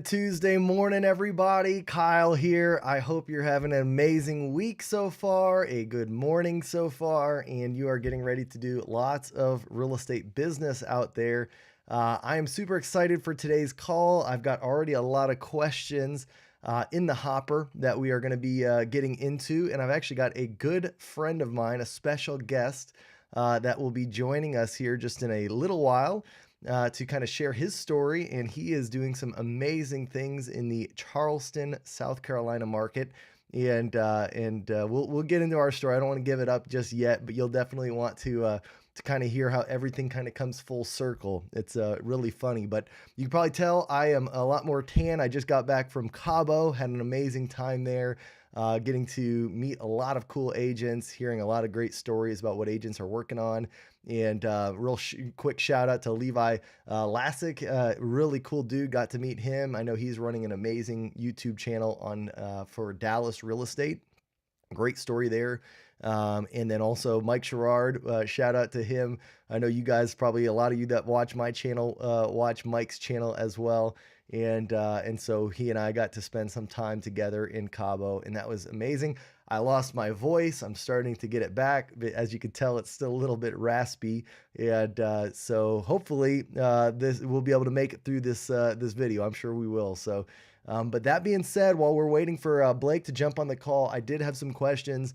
Tuesday morning, everybody. Kyle here. I hope you're having an amazing week so far, a good morning so far, and you are getting ready to do lots of real estate business out there. I am super excited for today's call. I've got already a lot of questions in the hopper that we are going to be getting into, and I've actually got a good friend of mine, a special guest that will be joining us here just in a little while to kind of share his story. And he is doing some amazing things in the Charleston, South Carolina market. And we'll get into our story. I don't want to give it up just yet, but you'll definitely want to kind of hear how everything kind of comes full circle. It's really funny, but you can probably tell I am a lot more tan. I just got back from Cabo, had an amazing time there. Getting to meet a lot of cool agents, hearing a lot of great stories about what agents are working on. And quick shout out to Levi Lassick, really cool dude. Got to meet him. I know he's running an amazing YouTube channel on for Dallas real estate. Great story there. And then also Mike Sherrard, shout out to him. I know you guys, probably a lot of you that watch my channel, watch Mike's channel as well. And so he and I got to spend some time together in Cabo, and that was amazing. I lost my voice. I'm starting to get it back, but as you can tell, it's still a little bit raspy. And so hopefully this we'll be able to make it through this video. I'm sure we will. So, but that being said, while we're waiting for Blake to jump on the call, I did have some questions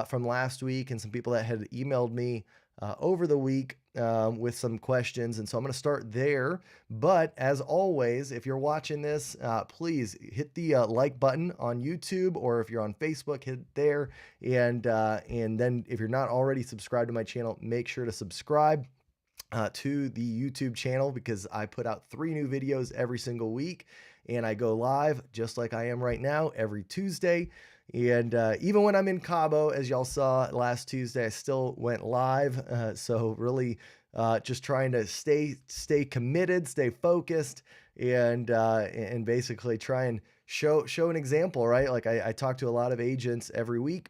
from last week and some people that had emailed me over the week with some questions. And so I'm going to start there. But as always, if you're watching this, please hit the like button on YouTube, or if you're on Facebook, hit it there. And then if you're not already subscribed to my channel, make sure to subscribe to the YouTube channel, because I put out 3 new videos every single week, and I go live just like I am right now every Tuesday. And even when I'm in Cabo, as y'all saw last Tuesday, I still went live. So really just trying to stay committed, stay focused, and basically try and show an example, right? Like I talk to a lot of agents every week,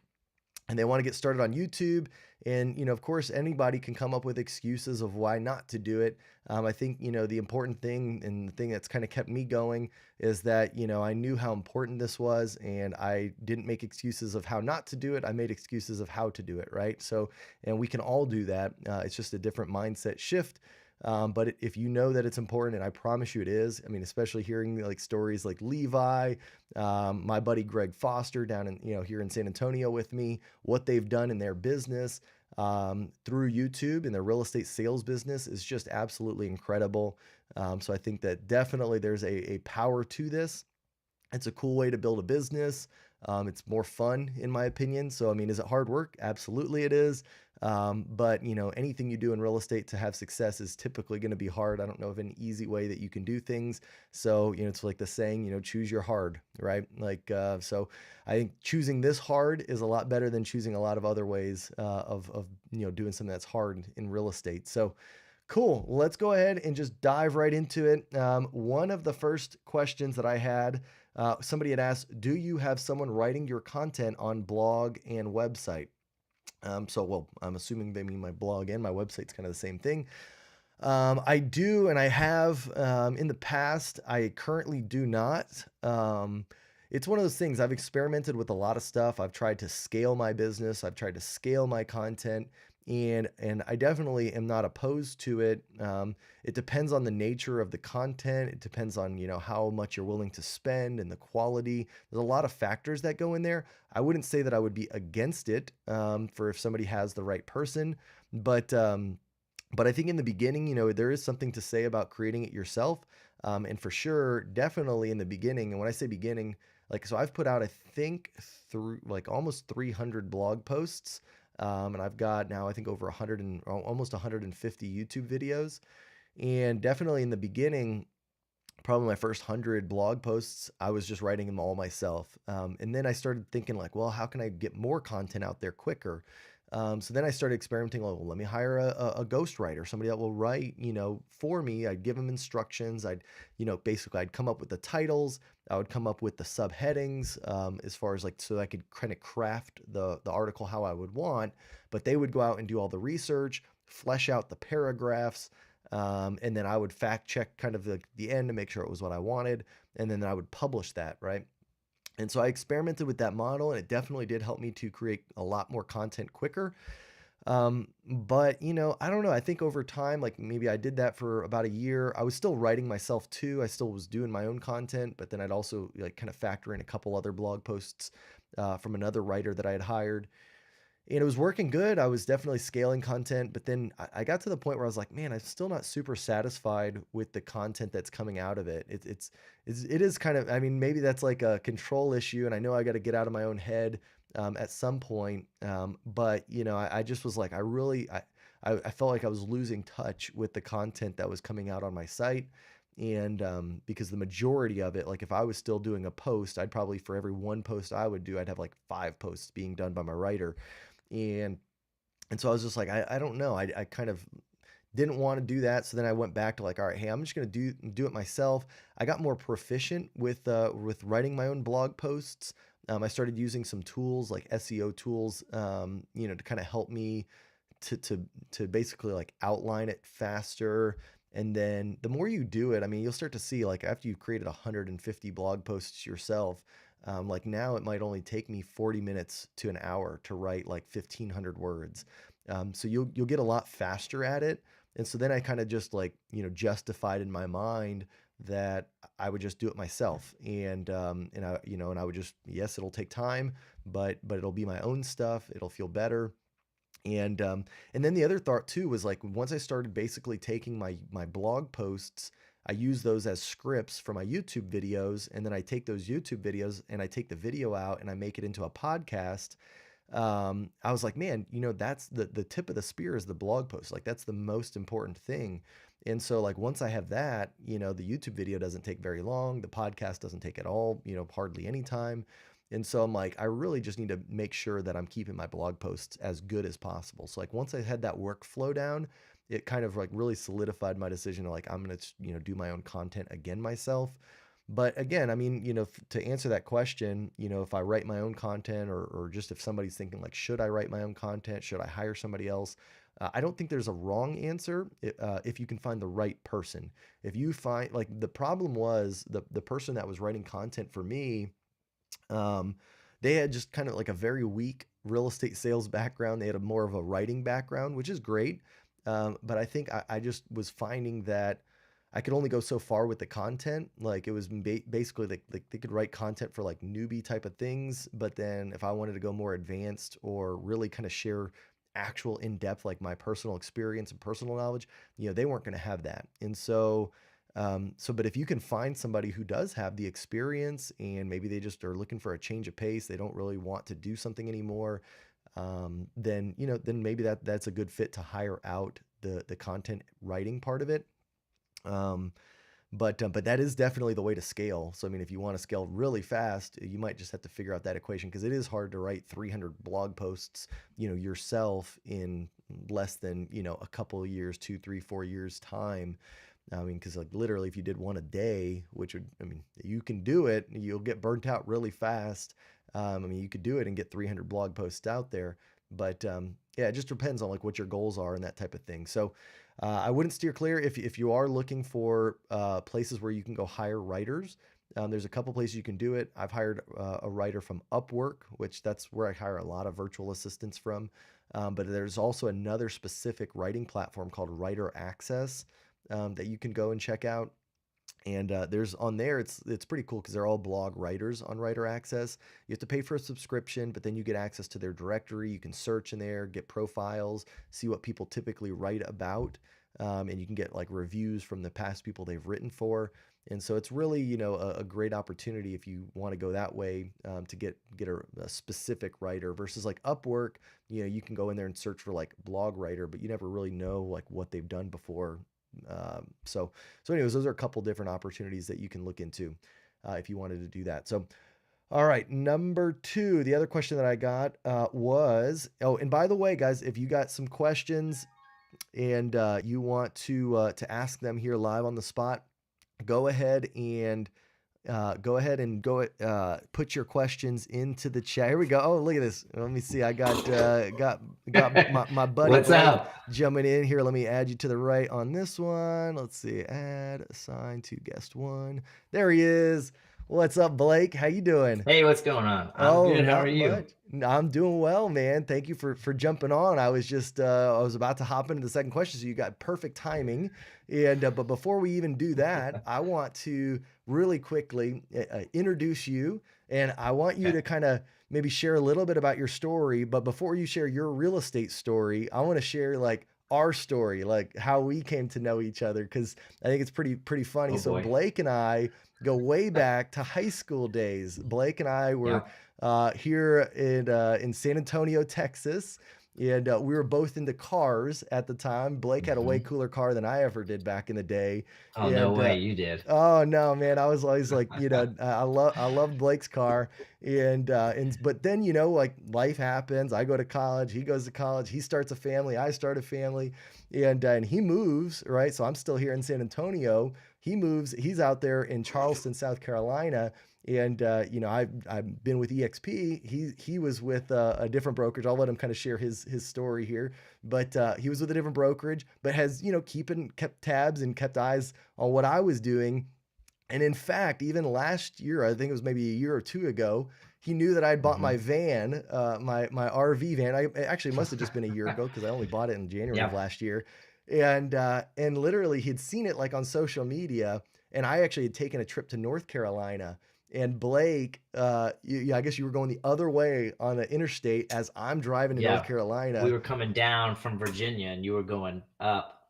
and they want to get started on YouTube. And, of course, anybody can come up with excuses of why not to do it. I think, the important thing, and the thing that's kind of kept me going, is that, I knew how important this was, and I didn't make excuses of how not to do it. I made excuses of how to do it, right? So, and we can all do that. It's just a different mindset shift. But if you know that it's important, and I promise you it is, I mean, especially hearing like stories like Levi, my buddy Greg Foster down in, here in San Antonio with me, what they've done in their business through YouTube and their real estate sales business is just absolutely incredible. So I think that definitely there's a power to this. It's a cool way to build a business. It's more fun, in my opinion. So, I mean, is it hard work? Absolutely it is. But anything you do in real estate to have success is typically going to be hard. I don't know of any easy way that you can do things. So, it's like the saying, choose your hard, right? Like, so I think choosing this hard is a lot better than choosing a lot of other ways, of doing something that's hard in real estate. So, cool. Let's go ahead and just dive right into it. One of the first questions that I had, somebody had asked, do you have someone writing your content on blog and website? Well, I'm assuming they mean my blog and my website's kind of the same thing. I do, and I have in the past. I currently do not. It's one of those things. I've experimented with a lot of stuff. I've tried to scale my business. I've tried to scale my content, and I definitely am not opposed to it. It depends on the nature of the content. It depends on, how much you're willing to spend and the quality. There's a lot of factors that go in there. I wouldn't say that I would be against it for if somebody has the right person, but I think in the beginning, there is something to say about creating it yourself. And for sure, definitely in the beginning. And when I say beginning, so I've put out, I think, through like almost 300 blog posts. And I've got now, I think, over 100 and almost 150 YouTube videos. And definitely in the beginning, probably my first 100 blog posts, I was just writing them all myself. And then I started thinking like, well, how can I get more content out there quicker? So then I started experimenting. Well, let me hire a ghostwriter, somebody that will write, for me. I'd give them instructions. Basically I'd come up with the titles. I would come up with the subheadings, as far as so I could kind of craft the article how I would want, but they would go out and do all the research, flesh out the paragraphs. And then I would fact check kind of the end to make sure it was what I wanted. and then I would publish that, right? And so I experimented with that model, and it definitely did help me to create a lot more content quicker. But I don't know. I think over time, like maybe I did that for about a year. I was still writing myself too. I still was doing my own content, but then I'd also like kind of factor in a couple other blog posts from another writer that I had hired. And it was working good. I was definitely scaling content, but then I got to the point where I was like, man, I'm still not super satisfied with the content that's coming out of it. It is kind of, I mean, maybe that's like a control issue, and I know I got to get out of my own head at some point. But I just was like, I felt like I was losing touch with the content that was coming out on my site. And because the majority of it, like if I was still doing a post, I'd probably for every one post I would do, I'd have like 5 posts being done by my writer. And so I was just like, I don't know. I kind of didn't want to do that. So then I went back to like, all right, hey, I'm just gonna do it myself. I got more proficient with writing my own blog posts. I started using some tools like SEO tools, to kind of help me to to basically like outline it faster. And then the more you do it, I mean, you'll start to see like after you've created 150 blog posts yourself, like now it might only take me 40 minutes to an hour to write like 1,500 words. So you'll get a lot faster at it. And so then I kind of just like justified in my mind that I would just do it myself. And I would just, yes, it'll take time, but it'll be my own stuff. It'll feel better. And then the other thought too was like once I started basically taking my blog posts, I use those as scripts for my YouTube videos, and then I take those YouTube videos and I take the video out and I make it into a podcast. I was like, man, that's the tip of the spear is the blog post. Like that's the most important thing. And so like once I have that, the YouTube video doesn't take very long. The podcast doesn't take at all, hardly any time. And so I'm like, I really just need to make sure that I'm keeping my blog posts as good as possible. So like once I had that workflow down, it kind of like really solidified my decision to like I'm gonna do my own content again myself. But again, I mean, to answer that question, if I write my own content or just if somebody's thinking like, should I write my own content? Should I hire somebody else? I don't think there's a wrong answer if you can find the right person. If you find like the problem was the person that was writing content for me, um, they had just kind of like a very weak real estate sales background. They had a more of a writing background, which is great. But I think I just was finding that I could only go so far with the content. Like it was basically like they could write content for like newbie type of things, but then if I wanted to go more advanced or really kind of share actual in depth like my personal experience and personal knowledge, they weren't going to have that. And but if you can find somebody who does have the experience and maybe they just are looking for a change of pace, they don't really want to do something anymore, then maybe that's a good fit to hire out the content writing part of it. Um, but that is definitely the way to scale. So I mean, if you want to scale really fast, you might just have to figure out that equation because it is hard to write 300 blog posts, yourself in less than a couple of years, 2, 3, 4 years time. I mean, because like literally, if you did one a day, which would, I mean, you can do it, you'll get burnt out really fast. I mean, you could do it and get 300 blog posts out there, but yeah, it just depends on like what your goals are and that type of thing. So I wouldn't steer clear if you are looking for places where you can go hire writers. There's a couple places you can do it. I've hired a writer from Upwork, which that's where I hire a lot of virtual assistants from. But there's also another specific writing platform called Writer Access that you can go and check out. And there's on there, it's pretty cool because they're all blog writers on Writer Access. You have to pay for a subscription, but then you get access to their directory. You can search in there, get profiles, see what people typically write about, and you can get like reviews from the past people they've written for. And so it's really a great opportunity if you want to go that way to get a specific writer versus like Upwork. You can go in there and search for like blog writer, but you never really know like what they've done before. So anyways, those are a couple different opportunities that you can look into if you wanted to do that. So, all right, number two, the other question that I got was, oh, and by the way, guys, if you got some questions and you want to ask them here live on the spot, go ahead and go ahead and put your questions into the chat. Here we go. Oh, look at this. Let me see. I got my buddy What's Blake up? jumping in here. Let me add you to the right on this one. Let's see. Add assign to guest one. There he is. What's up, Blake? How you doing? Hey, what's going on? I'm Oh, good. How are not you? much. I'm doing well, man. Thank you for jumping on. I was about to hop into the second question, so you got perfect timing. And but before we even do that, I want to really quickly introduce you, and I want you Okay. to kind of maybe share a little bit about your story. But before you share your real estate story, I want to share like our story, like how we came to know each other, because I think it's pretty funny. Oh So boy. Blake and I go way back to high school days. Blake and I were Yeah. here in San Antonio, Texas. And we were both into cars at the time. Blake had a way hmm cooler car than I ever did back in the day. Oh, no And way. You did. oh no, man, I was always like, I love Blake's car. And but then like life happens. I go to college, he goes to college, he starts a family, I start a family, and he moves, right? So I'm still here in San Antonio. He moves, he's out there in Charleston, South Carolina, and I've been with EXP. He was with a different brokerage. I'll let him kind of share his story here, but he was with a different brokerage, but has kept tabs and kept eyes on what I was doing. And in fact, even last year, I think it was maybe a year or two ago, he knew that I'd bought my hmm van, my RV van. It actually must have just been a year ago because I only bought it in January of Yeah. last year, and literally he'd seen it like on social media, and I actually had taken a trip to North Carolina. And Blake, I guess you were going the other way on the interstate as I'm driving to North Yeah. We Carolina. were coming down from Virginia and you were going up.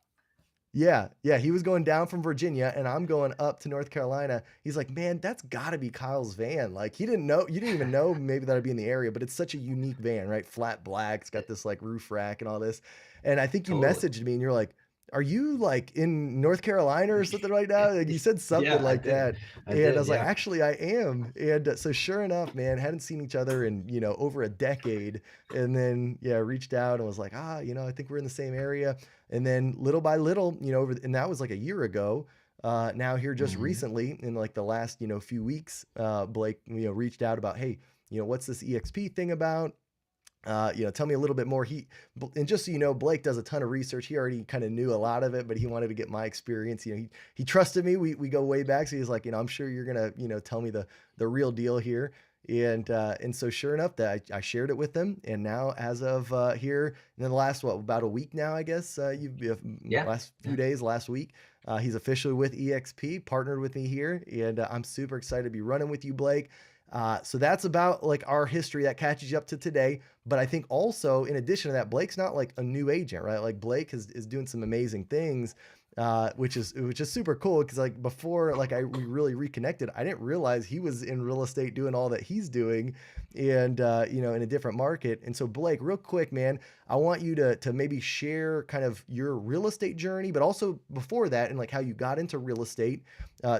Yeah, yeah, he was going down from Virginia and I'm going up to North Carolina. He's like, "Man, that's gotta be Kyle's van." Like, he didn't know, you didn't even know maybe that I'd be in the area, but it's such a unique van, right? Flat black, it's got this like roof rack and all this. And I think you Totally. messaged me and you're like, "Are you like in North Carolina or something right now?" Like you said something Yeah, I like did. that. I And I did. was like, Yeah. "Actually, I am." And so sure enough, man, hadn't seen each other in, over a decade. And then yeah, reached out and was like, I think we're in the same area. And then little by little, and that was like a year ago. Now here just hmm recently in like the last, few weeks, Blake, reached out about, hey, what's this EXP thing about? Tell me a little bit more. And just so you know, Blake does a ton of research. He already kind of knew a lot of it, but he wanted to get my experience. He trusted me. We go way back. So he's like, I'm sure you're gonna, tell me the real deal here. And so sure enough, that I shared it with him. And now as of here, and then the last about a week now, I guess Yeah. last few Yeah. days, last week, he's officially with EXP, partnered with me here, and I'm super excited to be running with you, Blake. So that's about like our history that catches you up to today. But I think also in addition to that, Blake's not like a new agent, right? Like Blake is doing some amazing things, which is super cool because like before like we really reconnected, I didn't realize he was in real estate doing all that he's doing, and in a different market. And so Blake, real quick, man, I want you to maybe share kind of your real estate journey, but also before that and like how you got into real estate.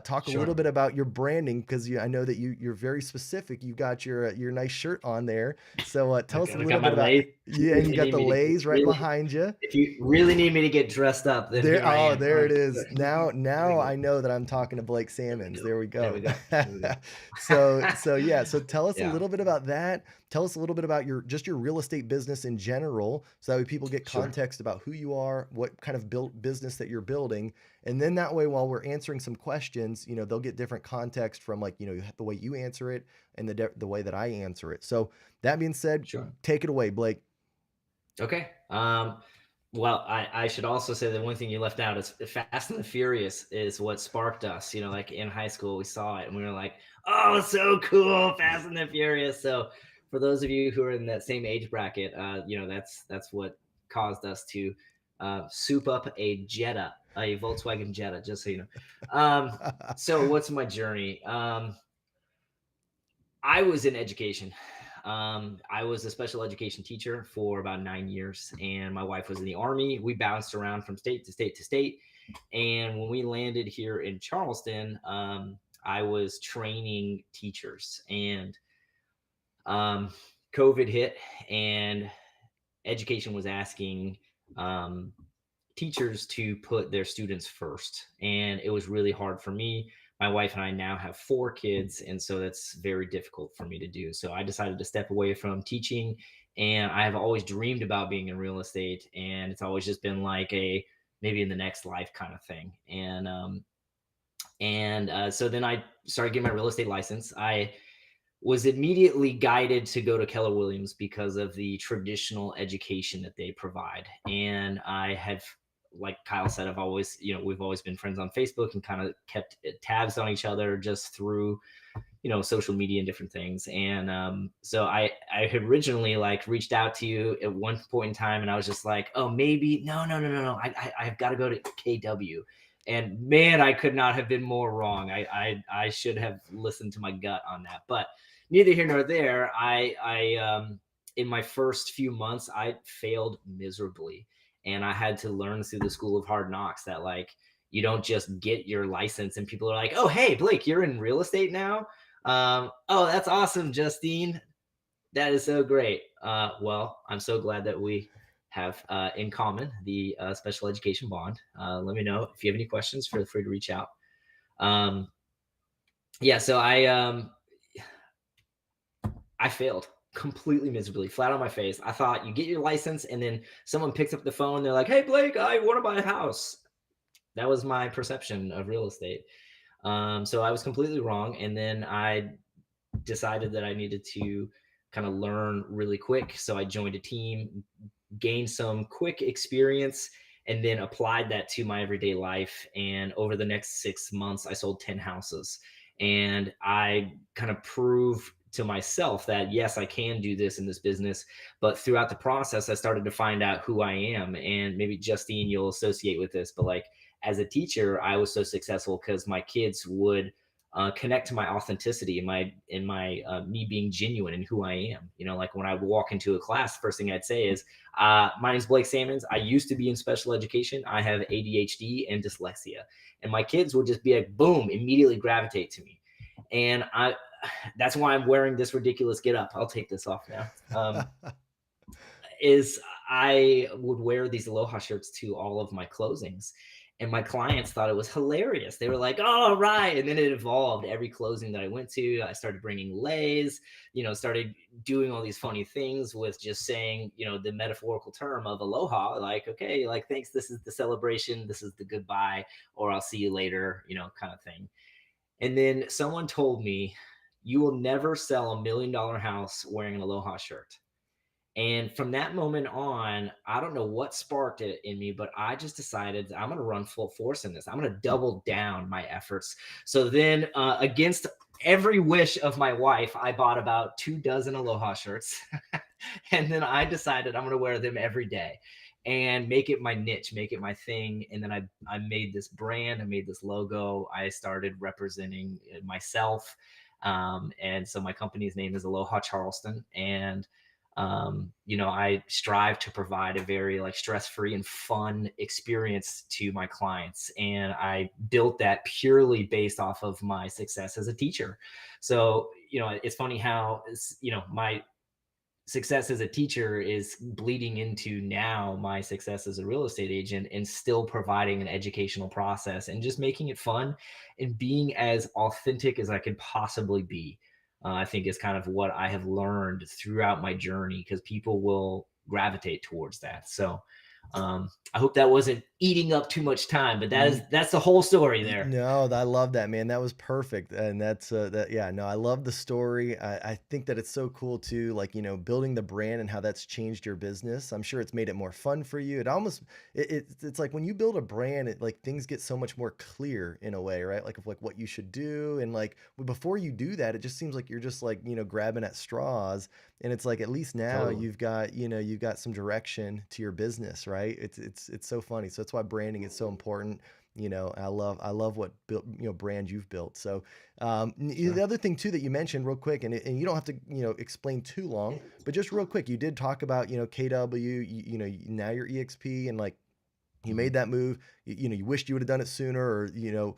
Talk a little Sure. bit about your branding because I know that you're very specific. You got your nice shirt on there, so tell us a I little got my bit about, lace. yeah, and If you you got need the me to lays right really, behind you. if you really need me to get dressed up, then There, here I oh, am. All there right. it is. Good. There we Now go. I know that I'm talking to Blake There we Sammons. go. There we There we go. go. There we go. So yeah. So tell us a Yeah. little bit about that. Tell us a little bit about your real estate business in general, so that way people get Sure. context about who you are, what kind of built business that you're building, and then that way, while we're answering some questions, they'll get different context from like the way you answer it and the way that I answer it. So that being said, Sure. take it away, Blake. Okay. Well, I should also say that one thing you left out is Fast and the Furious is what sparked us. Like in high school, we saw it and we were like, "Oh, so cool, Fast and the Furious!" So, for those of you who are in that same age bracket, that's what caused us to soup up a Volkswagen Jetta. Just so you know. So, what's my journey? I was in education. I was a special education teacher for about 9 years, and my wife was in the Army. We bounced around from state to state to state. And when we landed here in Charleston, I was training teachers, and um, COVID hit, and education was asking um, teachers to put their students first. And it was really hard for me. my wife and I now have 4 kids, and so that's very difficult for me to do. So I decided to step away from teaching, and I have always dreamed about being in real estate, and it's always just been like a maybe in the next life kind of thing. And so then I started getting my real estate license. I was immediately guided to go to Keller Williams because of the traditional education that they provide. And I have, like Kyle said, I've always, we've always been friends on Facebook and kind of kept tabs on each other just through, social media and different things. And so I had originally like reached out to you at one point in time, and I was just like, oh, maybe no. I've got to go to KW. And man, I could not have been more wrong. I should have listened to my gut on that. But neither here nor there. I in my first few months, I failed miserably, and I had to learn through the school of hard knocks that like you don't just get your license and people are like, oh, hey, Blake, you're in real estate now. Oh, that's awesome, Justine. That is so great. Well, I'm so glad that we have in common the special education bond. Let me know if you have any questions. Feel free to reach out. Um, yeah, so I failed completely miserably, flat on my face. I thought you get your license and then someone picks up the phone. They're like, "Hey, Blake, I want to buy a house." That was my perception of real estate. So I was completely wrong. And then I decided that I needed to kind of learn really quick. So I joined a team, gained some quick experience, and then applied that to my everyday life. And over the next 6 months, I sold 10 houses. And I kind of proved to myself that yes, I can do this in this business. But throughout the process, I started to find out who I am. And maybe Justine, you'll associate with this, but like as a teacher, I was so successful because my kids would connect to my authenticity and my me being genuine and who I am. Like when I would walk into a class, the first thing I'd say is, "My name is Blake Sammons. I used to be in special education. I have ADHD and dyslexia," and my kids would just be like, boom, immediately gravitate to me, and that's why I'm wearing this ridiculous get up. I'll take this off now. Is I would wear these Aloha shirts to all of my closings. And my clients thought it was hilarious. They were like, "Oh, right." And then it evolved. Every closing that I went to, I started bringing leis, started doing all these funny things with just saying, the metaphorical term of aloha, like, okay, like, thanks. This is the celebration. This is the goodbye, or I'll see you later, kind of thing. And then someone told me, you will never sell $1 million house wearing an aloha shirt. And from that moment on, I don't know what sparked it in me, but I just decided I'm going to run full force in this. I'm going to double down my efforts. So then, against every wish of my wife, I bought about 2 dozen Aloha shirts. And then I decided I'm going to wear them every day and make it my niche, make it my thing. And then I made this brand, I made this logo. I started representing myself. And so my company's name is Aloha Charleston. And I strive to provide a very like stress-free and fun experience to my clients. And I built that purely based off of my success as a teacher. So, it's funny how, my success as a teacher is bleeding into now my success as a real estate agent and still providing an educational process and just making it fun and being as authentic as I could possibly be. I think is kind of what I have learned throughout my journey because people will gravitate towards that. So I hope that wasn't eating up too much time, but that's the whole story there. No, I love that, man. That was perfect. And yeah, no, I love the story. I think that it's so cool too, like, building the brand and how that's changed your business. I'm sure it's made it more fun for you. It's like when you build a brand, it like things get so much more clear in a way, right? Like of like what you should do. And like before you do that, it just seems like you're just like, grabbing at straws. And it's like at least now Totally. you've got some direction to your business, right? It's so funny. So that's why branding is so important. I love what built, brand you've built. So the Sure. other thing too that you mentioned real quick, and you don't have to explain too long, but just real quick, you did talk about KW. Now you're EXP, and like you made Mhm. that move. You wished you would have done it sooner, or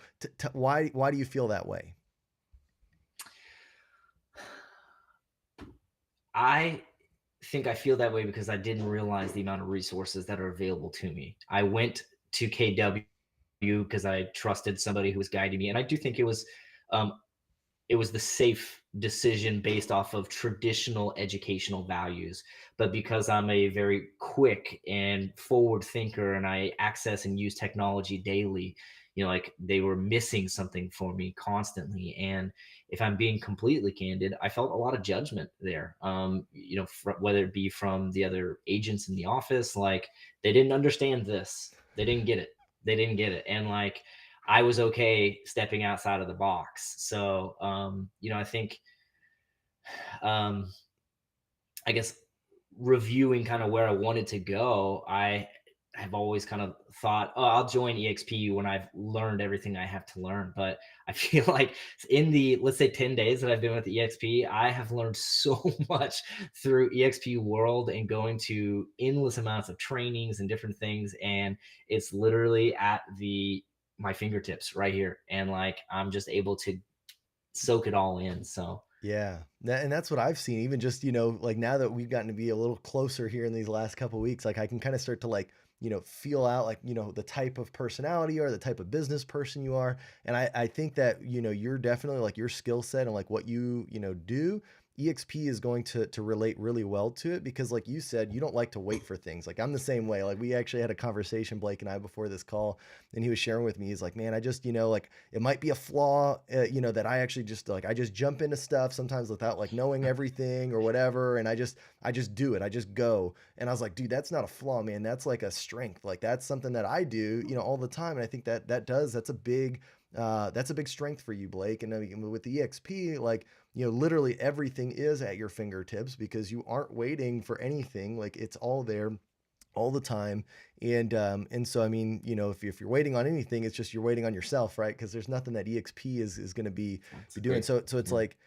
why do you feel that way? I think I feel that way because I didn't realize the amount of resources that are available to me. I went to KW because I trusted somebody who was guiding me. And I do think um, it was the safe decision based off of traditional educational values. But because I'm a very quick and forward thinker and I access and use technology daily, like they were missing something for me constantly. And if I'm being completely candid, I felt a lot of judgment there. Whether it be from the other agents in the office, like they didn't understand this, they didn't get it, and like I was okay stepping outside of the box. So, I think, um, I guess reviewing kind of where I wanted to go, I have always kind of thought, oh, I'll join EXP when I've learned everything I have to learn. But I feel like in the, let's say, 10 days that I've been with EXP, I have learned so much through EXP world and going to endless amounts of trainings and different things. And it's literally at my fingertips right here. And like, I'm just able to soak it all in. So, Yeah. And that's what I've seen, even just, like now that we've gotten to be a little closer here in these last couple weeks, like I can kind of start to like, feel out like, the type of personality or the type of business person you are. And I think that, you're definitely like your skill set and like what do. EXP is going to relate really well to it because like you said, you don't like to wait for things. Like I'm the same way. Like we actually had a conversation, Blake and I, before this call, and he was sharing with me, he's like, man, I just, like it might be a flaw, that I actually just like I just jump into stuff sometimes without like knowing everything or whatever, and I just do it, I just go. And I was like, dude, that's not a flaw, man. That's like a strength. Like that's something that I do, all the time. And I think that's a big strength for you, Blake. And I mean, with the EXP, like literally everything is at your fingertips because you aren't waiting for anything. Like it's all there all the time. And so I mean, if you're waiting on anything, it's just you're waiting on yourself, right? Because there's nothing that EXP is going to that's be doing. great. So it's Yeah. like,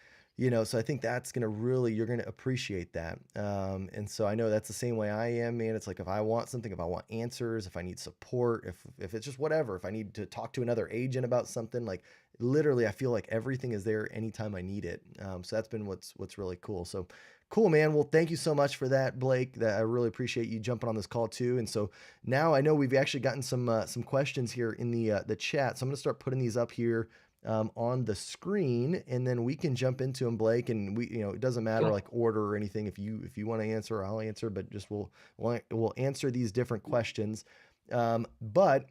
so I think that's going to really, you're going to appreciate that. And so I know that's the same way I am, man. It's like if I want something, if I want answers, if I need support, if it's just whatever, if I need to talk to another agent about something, like literally I feel like everything is there anytime I need it. So that's been what's really cool. So cool, man. Well, thank you so much for that, Blake. That I really appreciate you jumping on this call too. And so now I know we've actually gotten some questions here in the chat. So I'm going to start putting these up here on the screen, and then we can jump into them, Blake. And it doesn't matter Cool. like order or anything. If you want to answer, I'll answer. But just we'll answer these different questions. But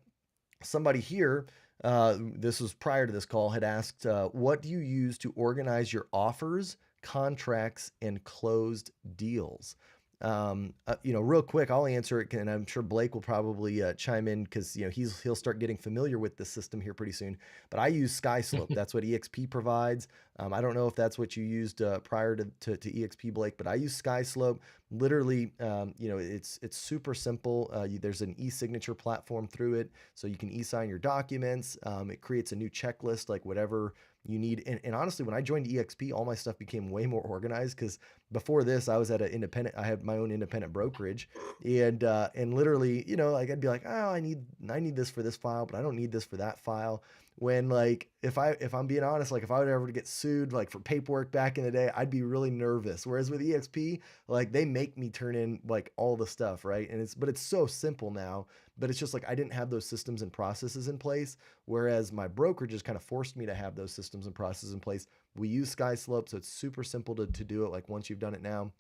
somebody here, this was prior to this call, had asked, what do you use to organize your offers, contracts, and closed deals? Real quick, I'll answer it, and I'm sure Blake will probably chime in because he'll start getting familiar with the system here pretty soon. But I use SkySlope. That's what EXP provides. I don't know if that's what you used prior to EXP, Blake, but I use SkySlope. Literally, it's super simple. There's an e-signature platform through it, so you can e-sign your documents. It creates a new checklist, like whatever you need. And honestly, when I joined EXP, all my stuff became way more organized because before this, I was at an independent. I had my own independent brokerage, and literally, like I'd be like, oh, I need this for this file, but I don't need this for that file. When like if I'm being honest, like if I would ever get sued like for paperwork back in the day, I'd be really nervous. Whereas with EXP, like they make me turn in like all the stuff, right? And it's so simple now, but it's just like I didn't have those systems and processes in place. Whereas my broker just kind of forced me to have those systems and processes in place. We use SkySlope, so it's super simple to do it. Like once you've done it now,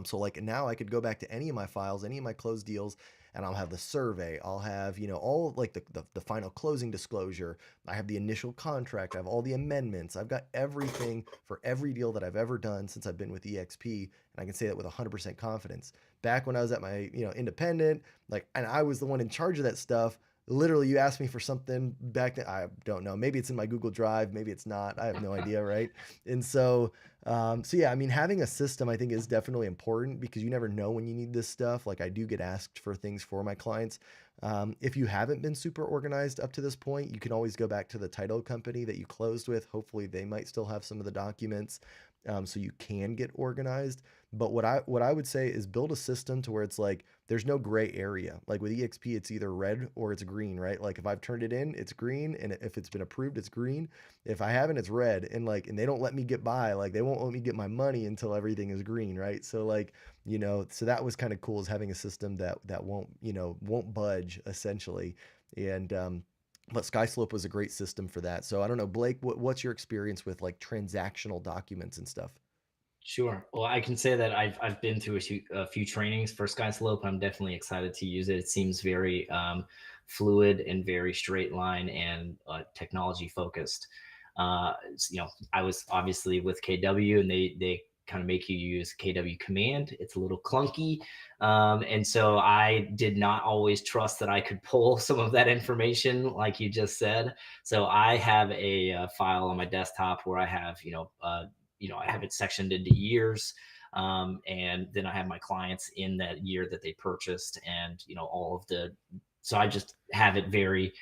so like now I could go back to any of my files, any of my closed deals, and I'll have the survey. I'll have, all like the final closing disclosure. I have the initial contract. I have all the amendments. I've got everything for every deal that I've ever done since I've been with EXP. And I can say that with 100% confidence. Back when I was at my, independent, like, and I was the one in charge of that stuff. Literally, you asked me for something back then. I don't know. Maybe it's in my Google Drive. Maybe it's not. I have no idea, right? And so yeah, I mean, having a system I think is definitely important because you never know when you need this stuff. Like I do get asked for things for my clients. If you haven't been super organized up to this point, you can always go back to the title company that you closed with. Hopefully, they might still have some of the documents, so you can get organized. But what I would say is build a system to where it's like there's no gray area. Like with EXP, it's either red or it's green, right? Like if I've turned it in, it's green, and if it's been approved, it's green. If I haven't, it's red. And they don't let me get by. Like they won't let me get my money until everything is green, right? So like, so that was kind of cool is having a system that won't budge essentially. And but SkySlope was a great system for that. So I don't know, Blake, what's your experience with like transactional documents and stuff? Sure. Well, I can say that I've been through a few trainings for SkySlope. I'm definitely excited to use it. It seems very fluid and very straight line and technology focused. I was obviously with KW, and they kind of make you use KW command. It's a little clunky, and so I did not always trust that I could pull some of that information, like you just said. So I have a, file on my desktop where I have I have it sectioned into years. And then I have my clients in that year that they purchased, and all of the. So I just have it very,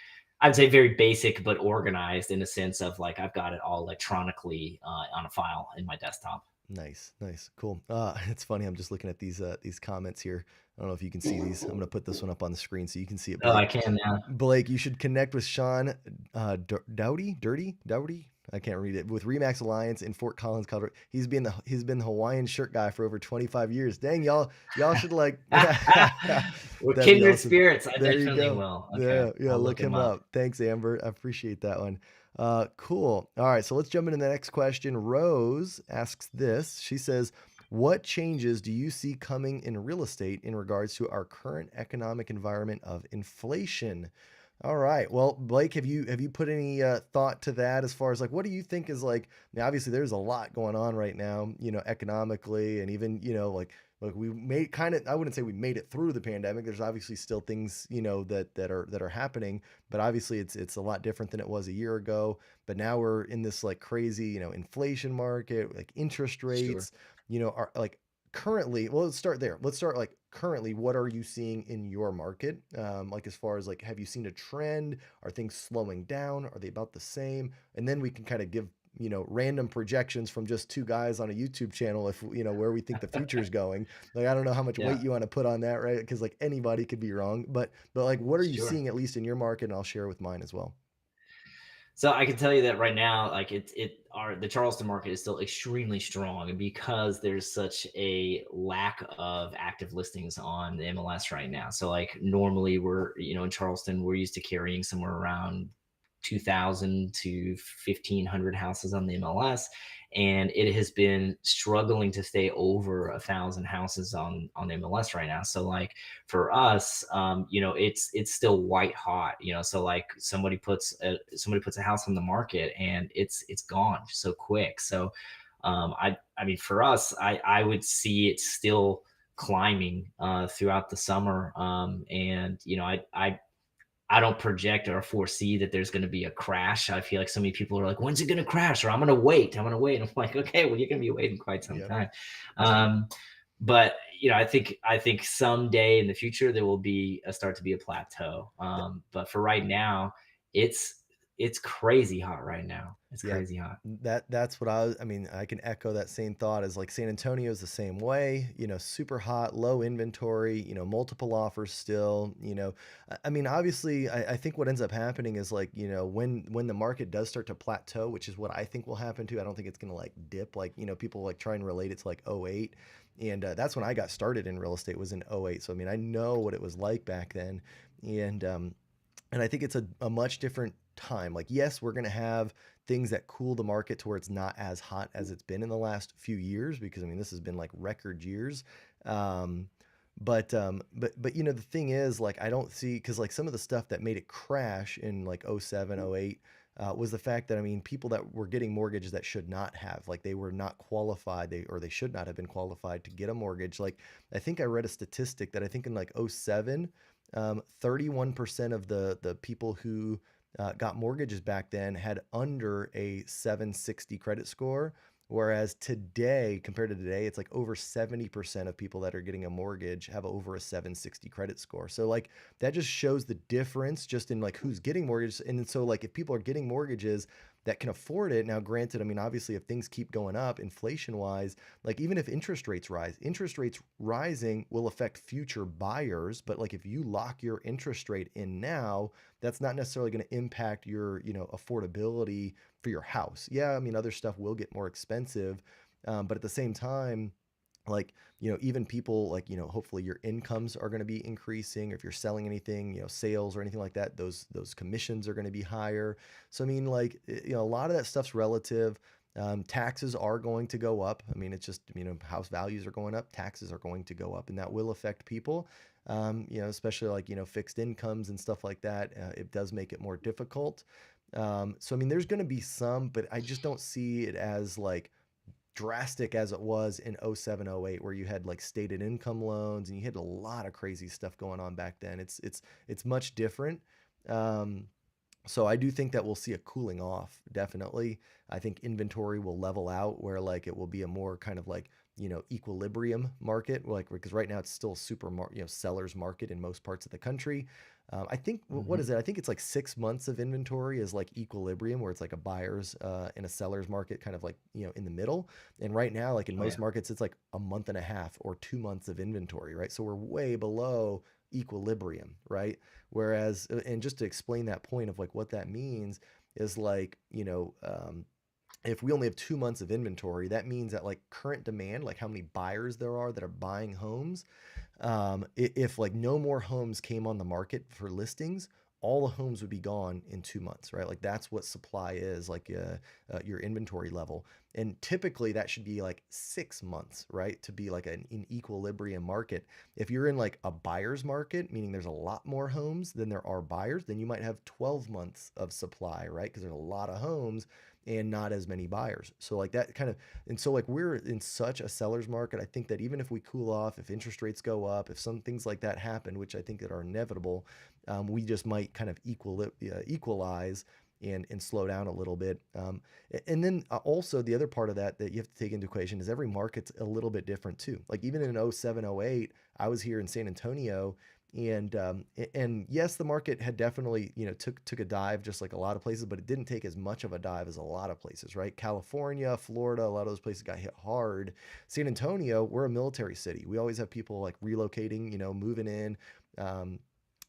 I'd say very basic, but organized in a sense of like I've got it all electronically on a file in my desktop. Nice, nice, cool. It's funny. I'm just looking at these comments here. I don't know if you can see these. I'm gonna put this one up on the screen so you can see it, Oh, I Blake. can now. Blake, you should connect with Sean Dowdy. I can't read it. With Remax Alliance in Fort Collins, Colorado. He's been the Hawaiian shirt guy for over 25 years. Dang, y'all should like We're that'd be kindred awesome. spirits. I There you definitely go. will. Okay, Yeah, yeah, I'll look look him him up. up. Thanks, Amber. I appreciate that one. Cool. All right, so let's jump into the next question. Rose asks this. She says, "What changes do you see coming in real estate in regards to our current economic environment of inflation?" All right. Well, Blake, have you put any thought to that as far as like what do you think is like? Now, obviously, there's a lot going on right now, economically, and even like we made kind of I wouldn't say we made it through the pandemic. There's obviously still things that are happening, but obviously it's a lot different than it was a year ago. But now we're in this like crazy inflation market, like interest Sure. rates, are like currently. Well, let's start there. Let's start like currently. What are you seeing in your market? Like as far as like, have you seen a trend? Are things slowing down? Are they about the same? And then we can kind of give random projections from just two guys on a YouTube channel if where we think the future is going. Like I don't know how much weight Yeah. you want to put on that, right? Because like anybody could be wrong, but like what are you Sure. seeing at least in your market? And I'll share with mine as well. So I can tell you that right now, like the Charleston market is still extremely strong because there's such a lack of active listings on the MLS right now. So like normally in Charleston, we're used to carrying somewhere around 2,000 to 1,500 houses on the MLS, and it has been struggling to stay over 1,000 houses on the MLS right now. So like for us, it's still white hot. So like somebody puts a house on the market and it's gone so quick. So I mean for us, I would see it still climbing throughout the summer. And I don't project or foresee that there's going to be a crash. I feel like so many people are like, when's it going to crash? Or I'm going to wait. I'm going to wait. And I'm like, okay, well, you're going to be waiting quite some Yep. time. Um, but I think someday in the future there will be a start to be a plateau. But for right now, it's it's crazy hot right now. It's Yeah, crazy hot. that's what I mean, I can echo that same thought as like San Antonio's the same way, super hot, low inventory, multiple offers still, I mean, obviously, I think what ends up happening is like, when the market does start to plateau, which is what I think will happen too. I don't think it's gonna like dip, like, people like try and relate it to like '08. And that's when I got started in real estate was in '08. So I mean, I know what it was like back then. And I think it's a much different time. Like, yes, we're going to have things that cool the market to where it's not as hot as it's been in the last few years, because I mean, this has been like record years. Um, but the thing is, like, I don't see, because like some of the stuff that made it crash in like '07, '08 was the fact that, I mean, people that were getting mortgages that should not have, like, they were not qualified, they should not have been qualified to get a mortgage. Like, I think I read a statistic that I think in like '07, 31% of the people who got mortgages back then had under a 760 credit score. Whereas today, compared to today, it's like over 70% of people that are getting a mortgage have over a 760 credit score. So like that just shows the difference just in like who's getting mortgages. And so like if people are getting mortgages that can afford it, now granted, I mean, obviously if things keep going up inflation wise, like even if interest rates rising will affect future buyers. But like if you lock your interest rate in now, that's not necessarily going to impact your, affordability for your house. Yeah, I mean, other stuff will get more expensive, but at the same time, like, even people like, hopefully your incomes are going to be increasing. If you're selling anything, sales or anything like that, those commissions are going to be higher. So I mean, like, a lot of that stuff's relative. Taxes are going to go up. I mean, it's just, house values are going up, taxes are going to go up, and that will affect people. Especially like, fixed incomes and stuff like that. It does make it more difficult. So I mean, there's going to be some, but I just don't see it as like drastic as it was in '07, '08, where you had like stated income loans and you had a lot of crazy stuff going on back then. It's much different. Um, so I do think that we'll see a cooling off, definitely. I think inventory will level out where like it will be a more kind of like, equilibrium market, like because right now it's still seller's market in most parts of the country. I think what Hmm. is it? I think it's like 6 months of inventory is like equilibrium, where it's like a buyer's and a seller's market, kind of like in the middle. And right now, like in Oh most yeah. markets, it's like a month and a half or 2 months of inventory, right? So we're way below equilibrium, right? Whereas, and just to explain that point of like what that means is like, if we only have 2 months of inventory, that means that like current demand, like how many buyers there are that are buying homes, if like no more homes came on the market for listings, all the homes would be gone in 2 months, right? Like that's what supply is, like your inventory level. And typically that should be like 6 months, right? To be like an equilibrium market. If you're in like a buyer's market, meaning there's a lot more homes than there are buyers, then you might have 12 months of supply, right? Because there's a lot of homes and not as many buyers. So like that kind of, and so like we're in such a seller's market. I think that even if we cool off, if interest rates go up, if some things like that happen, which I think that are inevitable, we just might kind of equalize and slow down a little bit. And then also the other part of that you have to take into equation is every market's a little bit different too. Like even in '07, '08, I was here in San Antonio, and yes, the market had definitely took a dive just like a lot of places, but it didn't take as much of a dive as a lot of places, right? California, Florida, a lot of those places got hit hard. San Antonio, we're a military city. We always have people like relocating, moving in. Um,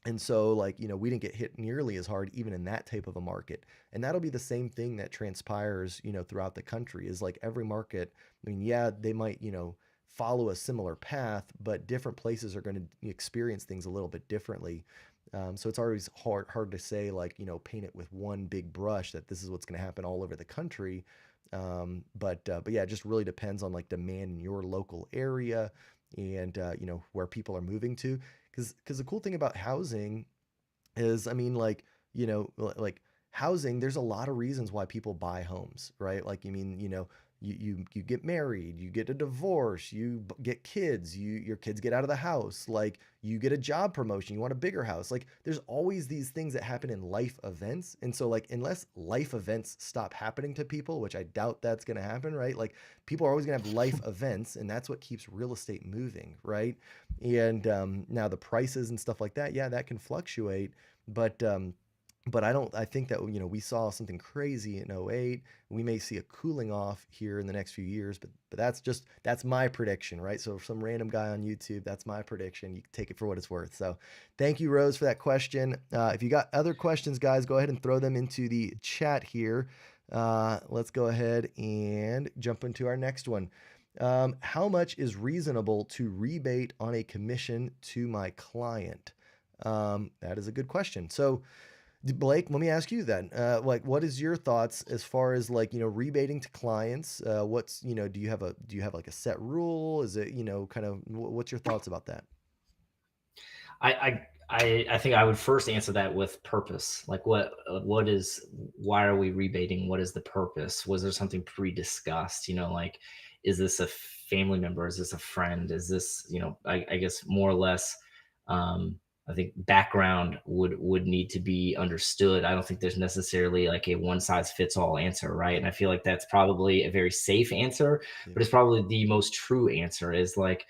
and so, like, we didn't get hit nearly as hard, even in that type of a market. And that'll be the same thing that transpires, throughout the country is like every market. I mean, yeah, they might, follow a similar path, but different places are going to experience things a little bit differently. So it's always hard to say, like, paint it with one big brush that this is what's going to happen all over the country. But yeah, it just really depends on like demand in your local area and where people are moving to. Because the cool thing about housing is, I mean, like, like housing, there's a lot of reasons why people buy homes, right? Like, you mean, you get married, you get a divorce, get kids, your kids get out of the house, like you get a job promotion, you want a bigger house. Like there's always these things that happen in life events. And so like unless life events stop happening to people, which I doubt that's going to happen, right? Like people are always going to have life events, and that's what keeps real estate moving, right? And now the prices and stuff like that, yeah, that can fluctuate, but I think that we saw something crazy in '08. We may see a cooling off here in the next few years, but that's my prediction, right? So some random guy on YouTube, that's my prediction. You can take it for what it's worth. So thank you, Rose, for that question. If you got other questions, guys, go ahead and throw them into the chat here. Let's go ahead and jump into our next one. How much is reasonable to rebate on a commission to my client? That is a good question. So, Blake, let me ask you then. Like, what is your thoughts as far as like rebating to clients? What's do you have like a set rule? Is it kind of what's your thoughts about that? I think I would first answer that with purpose. Like what is why are we rebating? What is the purpose? Was there something pre-discussed? Like is this a family member? Is this a friend? Is this, I guess more or less I think background would need to be understood. I don't think there's necessarily like a one size fits all answer, right? And I feel like that's probably a very safe answer, Yeah. but it's probably the most true answer is like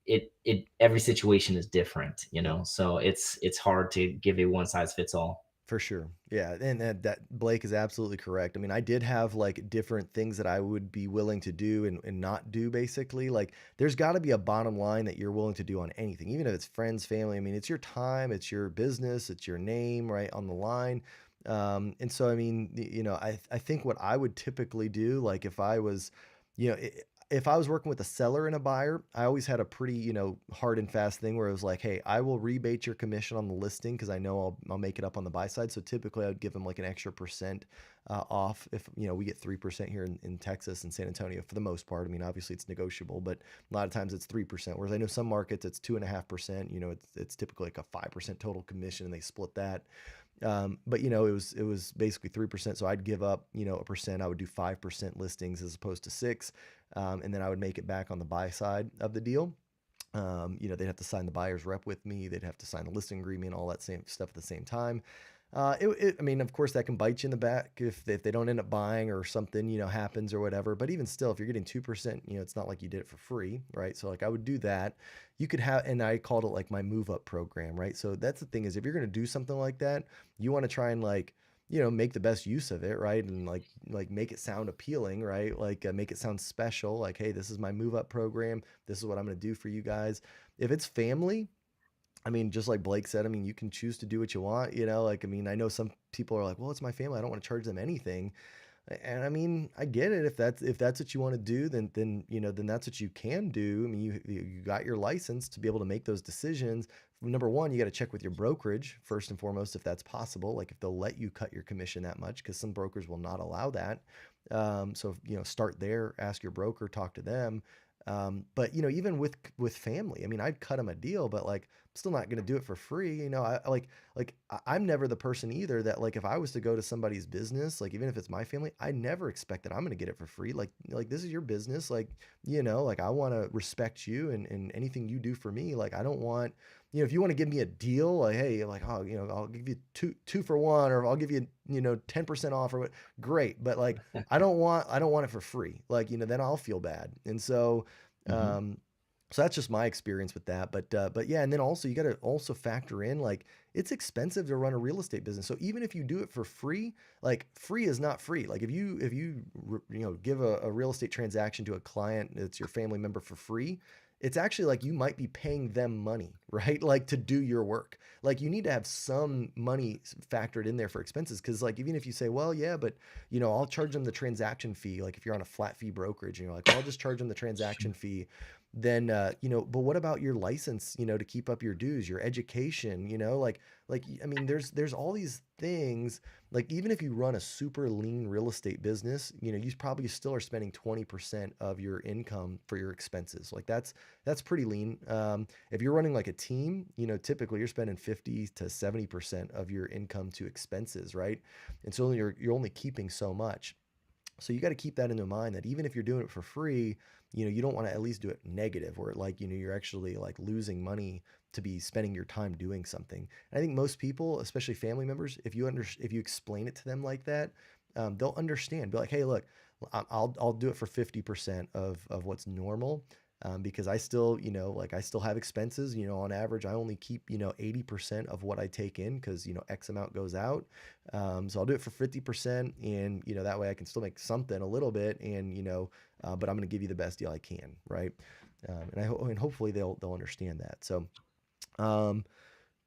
it every situation is different, Yep. so it's hard to give a one size fits all. For sure. Yeah, and that Blake is absolutely correct. I mean, I did have like different things that I would be willing to do and not do basically. Like there's got to be a bottom line that you're willing to do on anything, even if it's friends, family. I mean, it's your time, it's your business, it's your name, right, on the line. And so I mean, I think what I would typically do, like if I was, you know, if I was working with a seller and a buyer, I always had a pretty, hard and fast thing where it was like, hey, I will rebate your commission on the listing because I know I'll make it up on the buy side. So typically I would give them like an extra percent off if, we get 3% here in Texas and San Antonio for the most part. I mean, obviously it's negotiable, but a lot of times it's 3%. Whereas I know some markets it's 2.5%, it's typically like a 5% total commission and they split that. But it was basically 3%. So I'd give up, a percent. I would do 5% listings as opposed to six. And then I would make it back on the buy side of the deal. They'd have to sign the buyer's rep with me. They'd have to sign the listing agreement, all that same stuff at the same time. I mean, of course, that can bite you in the back if they don't end up buying or something, happens or whatever. But even still, if you're getting 2%, it's not like you did it for free, right? So like I would do that. You could have, and I called it like my move up program, right? So that's the thing is if you're going to do something like that, you want to try and like, make the best use of it, right? And like make it sound appealing, right? Like make it sound special. Like, hey, this is my move up program. This is what I'm going to do for you guys. If it's family, I mean, just like Blake said, I mean, you can choose to do what you want, like, I mean, I know some people are like, well, it's my family. I don't want to charge them anything. And I mean, I get it. If that's what you want to do, then that's what you can do. I mean, you got your license to be able to make those decisions. Number one, you got to check with your brokerage first and foremost if that's possible. Like if they'll let you cut your commission that much, because some brokers will not allow that. So start there, ask your broker, talk to them. But even with family, I mean, I'd cut them a deal, but like, I'm still not going to do it for free. I'm never the person either that like if I was to go to somebody's business, like even if it's my family, I never expect that I'm going to get it for free. Like this is your business. Like, like I want to respect you and anything you do for me. Like I don't want, if you want to give me a deal, like, hey, like, oh, I'll give you two for one, or I'll give you, 10% off or what, great. But like, I don't want it for free. Like, then I'll feel bad. And so, Mhm. um, so that's just my experience with that. But yeah, and then also you got to also factor in like it's expensive to run a real estate business. So even if you do it for free, like free is not free. Like if you give a real estate transaction to a client that's your family member for free, it's actually like you might be paying them money, right? Like to do your work. Like you need to have some money factored in there for expenses. Cause like even if you say, well, yeah, but I'll charge them the transaction fee. Like if you're on a flat fee brokerage and you're like, well, I'll just charge them the transaction fee. Then but what about your license, to keep up your dues, your education, like I mean, there's all these things. Like even if you run a super lean real estate business, you probably still are spending 20% of your income for your expenses. Like that's pretty lean. If you're running like a team, typically you're spending 50 to 70% of your income to expenses, right? And so you're only keeping so much. So you got to keep that in mind that even if you're doing it for free, you don't want to at least do it negative where like, you're actually like losing money to be spending your time doing something. And I think most people, especially family members, if you explain it to them like that, they'll understand. Be like, hey, look, I'll do it for 50% of what's normal. Because I still, like I still have expenses, on average, I only keep, 80% of what I take in because, X amount goes out. So I'll do it for 50% and, that way I can still make something a little bit and, but I'm going to give you the best deal I can. Right. And hopefully they'll understand that. So, um,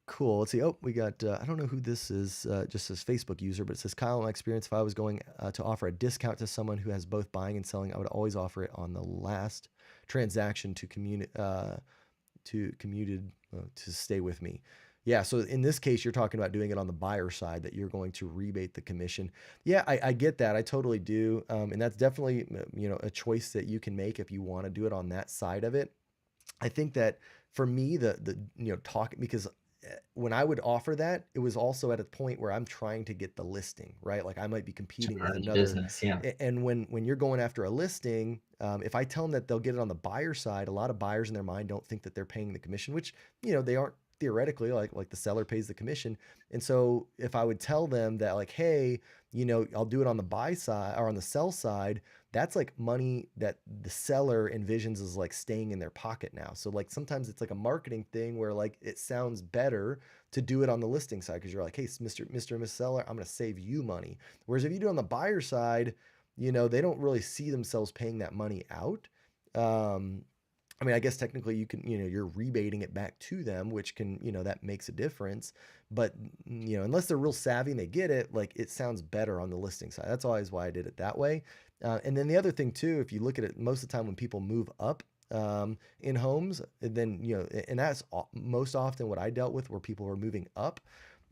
cool. Let's see. Oh, we got, I don't know who this is, just says Facebook user, but it says, Kyle, in my experience, if I was going to offer a discount to someone who has both buying and selling, I would always offer it on the last transaction to commuted to stay with me. Yeah, so in this case, you're talking about doing it on the buyer side that you're going to rebate the commission. Yeah, I get that. I totally do. And that's definitely, a choice that you can make if you want to do it on that side of it. I think that for me, the talk because when I would offer that, it was also at a point where I'm trying to get the listing, right? Like I might be competing with Earned another, business, yeah. and when you're going after a listing, if I tell them that they'll get it on the buyer side, a lot of buyers in their mind don't think that they're paying the commission, which they aren't theoretically. Like the seller pays the commission, and so if I would tell them that like, hey, I'll do it on the buy side or on the sell side, that's like money that the seller envisions is like staying in their pocket now. So like sometimes it's like a marketing thing where like it sounds better to do it on the listing side because you're like, hey, Mr. and Miss Seller, I'm going to save you money. Whereas if you do it on the buyer side, they don't really see themselves paying that money out. Um, I mean, I guess technically you can, you're rebating it back to them, which can, that makes a difference. But, unless they're real savvy and they get it, like it sounds better on the listing side. That's always why I did it that way. And then the other thing too, if you look at it, most of the time when people move up in homes, then and that's most often what I dealt with, where people were moving up.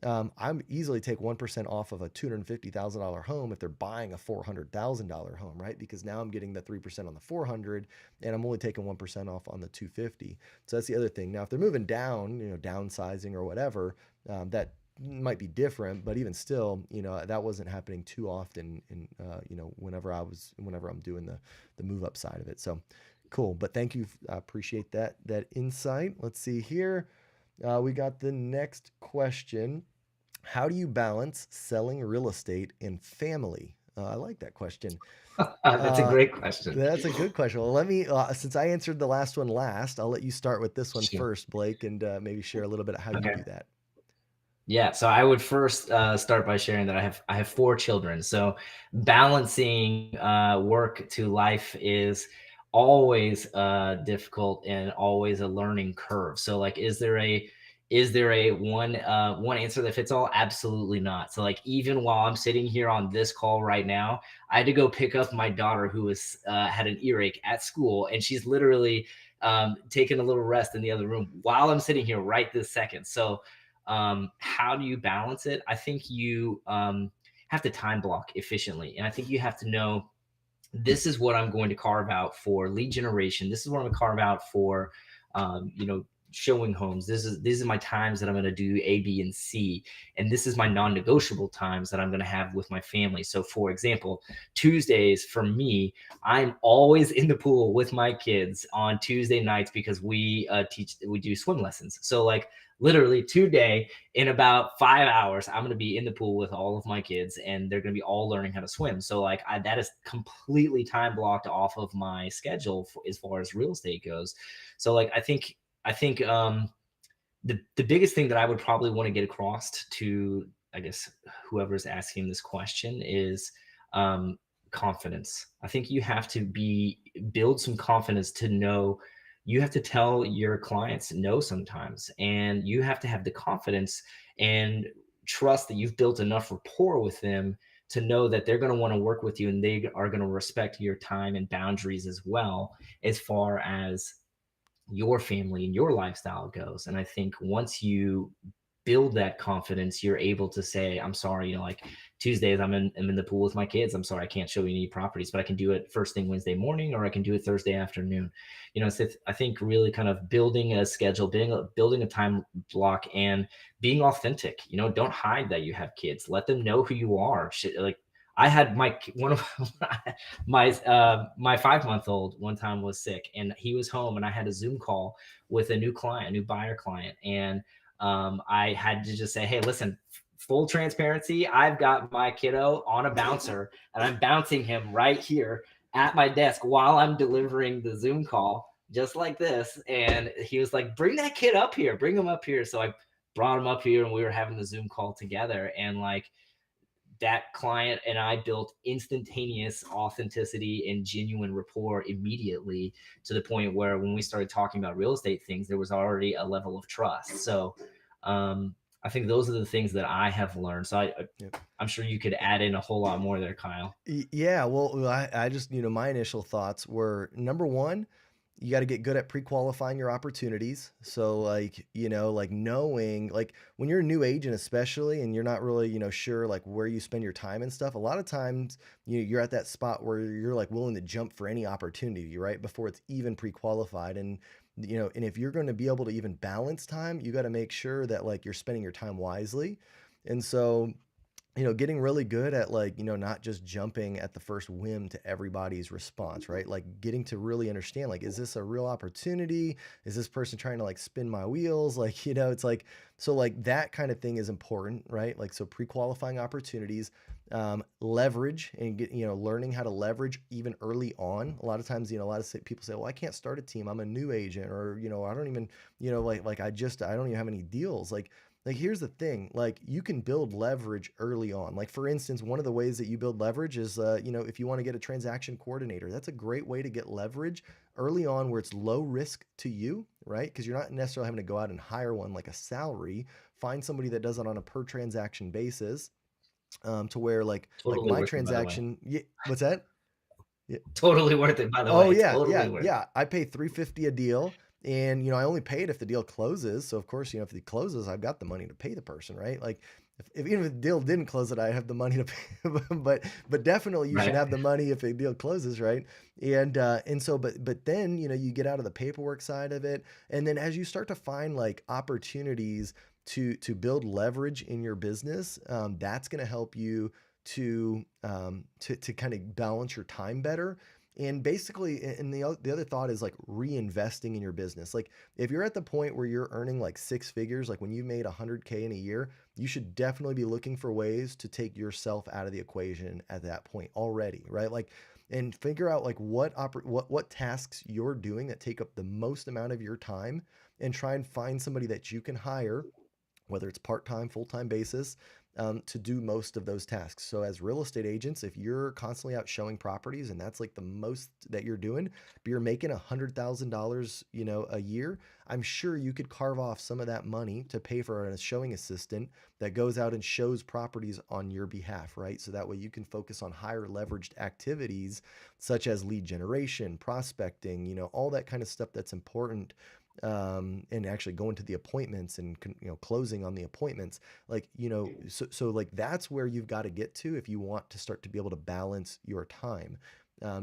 I'm easily take 1% off of a $250,000 home if they're buying a $400,000 home, right? Because now I'm getting the 3% on the 400, and I'm only taking 1% off on the 250. So that's the other thing. Now, if they're moving down, downsizing or whatever, that might be different, but even still, that wasn't happening too often in, whenever I'm doing the move up side of it. So cool. But thank you. I appreciate that insight. Let's see here. We got the next question. How do you balance selling real estate and family? I like that question. That's a Uh, great question. that's a good question. Well, let me, since I answered the last one last, I'll let you start with this one Sure. first, Blake, and maybe share a little bit of how you Okay. do that. Yeah, so I would first start by sharing that I have 4 children. So balancing work to life is always difficult and always a learning curve. So like, is there a one answer that fits all? Absolutely not. So like, even while I'm sitting here on this call right now, I had to go pick up my daughter who was had an earache at school, and she's literally taking a little rest in the other room while I'm sitting here right this second. So how do you balance it? I think you have to time block efficiently. And I think you have to know, this is what I'm going to carve out for lead generation. This is what I'm going to carve out for, showing homes. These are my times that I'm going to do A, B, and C, and this is my non-negotiable times that I'm going to have with my family. So, for example, Tuesdays for me, I'm always in the pool with my kids on Tuesday nights because we do swim lessons. So, like, literally today, in about 5 hours, I'm going to be in the pool with all of my kids, and they're going to be all learning how to swim. So like, that is completely time blocked off of my schedule as far as real estate goes. So like, I think the biggest thing that I would probably want to get across to, I guess, whoever's asking this question is um, confidence. I think you have to build some confidence to know. You have to tell your clients no sometimes, and you have to have the confidence and trust that you've built enough rapport with them to know that they're going to want to work with you, and they are going to respect your time and boundaries as well, as far as your family and your lifestyle goes. And I think once you build that confidence, you're able to say, I'm sorry, like Tuesdays, I'm in the pool with my kids. I'm sorry, I can't show you any properties, but I can do it first thing Wednesday morning, or I can do it Thursday afternoon. So I think really kind of building a schedule, building a time block, and being authentic. Don't hide that you have kids. Let them know who you are. Like, I had one of my 5-month-old one time was sick, and he was home, and I had a Zoom call with a new client, a new buyer client, and I had to just say, hey, listen, full transparency, I've got my kiddo on a bouncer, and I'm bouncing him right here at my desk while I'm delivering the Zoom call, just like this. And he was like, bring that kid up here, bring him up here. So I brought him up here, and we were having the Zoom call together. And like, that client and I built instantaneous authenticity and genuine rapport immediately, to the point where when we started talking about real estate things, there was already a level of trust. So I think those are the things that I have learned. So Yep. I'm sure you could add in a whole lot more there, Kyle. Yeah, well, I just, my initial thoughts were, number one, you got to get good at pre-qualifying your opportunities. So like, like knowing, like when you're a new agent, especially, and you're not really, sure like where you spend your time and stuff, a lot of times you're at that spot where you're like willing to jump for any opportunity, right? Before it's even pre-qualified. And, and if you're going to be able to even balance time, you got to make sure that like you're spending your time wisely. And so, getting really good at like, not just jumping at the first whim to everybody's response, right? Like getting to really understand, like, is this a real opportunity? Is this person trying to like spin my wheels? Like, it's like, so like that kind of thing is important, right? Like, so pre-qualifying opportunities, leverage and learning how to leverage even early on. A lot of times, a lot of people say, well, I can't start a team. I'm a new agent, or, I don't even, like I don't even have any deals. Like here's the thing, like you can build leverage early on. Like for instance, one of the ways that you build leverage is if you want to get a transaction coordinator, that's a great way to get leverage early on, where it's low risk to you, right? Because you're not necessarily having to go out and hire one like a salary. Find somebody that does it on a per transaction basis, to where like Totally my worth it, by the way. transaction, yeah, what's that? Totally worth it, by the Oh way. yeah, Totally yeah, worth it. yeah. I pay 350 a deal, and I only pay it if the deal closes. So of course, if it closes, I've got the money to pay the person, right? Like if even if the deal didn't close it, I have the money to pay. But definitely you should Right. have the money if a deal closes, right? And so but then you get out of the paperwork side of it, and then as you start to find like opportunities to build leverage in your business, that's going to help you to kind of balance your time better. And basically, and the other thought is like reinvesting in your business. Like if you're at the point where you're earning like six figures, like when you made 100K in a year, you should definitely be looking for ways to take yourself out of the equation at that point already, right? Like, and figure out like what tasks you're doing that take up the most amount of your time, and try and find somebody that you can hire, whether it's part-time, full-time basis, to do most of those tasks. So as real estate agents, if you're constantly out showing properties and that's like the most that you're doing, but you're making $100,000, a year, I'm sure you could carve off some of that money to pay for a showing assistant that goes out and shows properties on your behalf, right? So that way you can focus on higher leveraged activities such as lead generation, prospecting, all that kind of stuff that's important, and actually going to the appointments and closing on the appointments, like so like that's where you've got to get to if you want to start to be able to balance your time.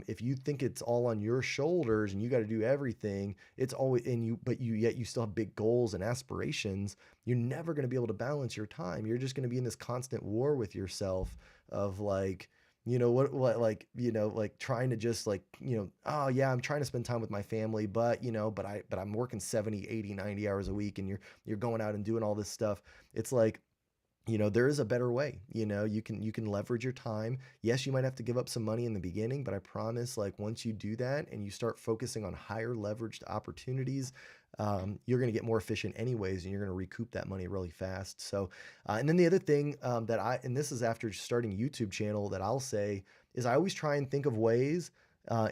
If you think it's all on your shoulders and you got to do everything, it's always and you but you yet you still have big goals and aspirations, you're never going to be able to balance your time. You're just going to be in this constant war with yourself of like, what like like trying to just like, oh yeah, I'm trying to spend time with my family, but I'm working 70, 80, 90 hours a week, and you're going out and doing all this stuff. It's like, there is a better way. You can leverage your time. Yes, you might have to give up some money in the beginning, but I promise, like once you do that and you start focusing on higher leveraged opportunities, you're going to get more efficient anyways, and you're going to recoup that money really fast. So, and then the other thing, and this is after starting YouTube channel, that I'll say is I always try and think of ways,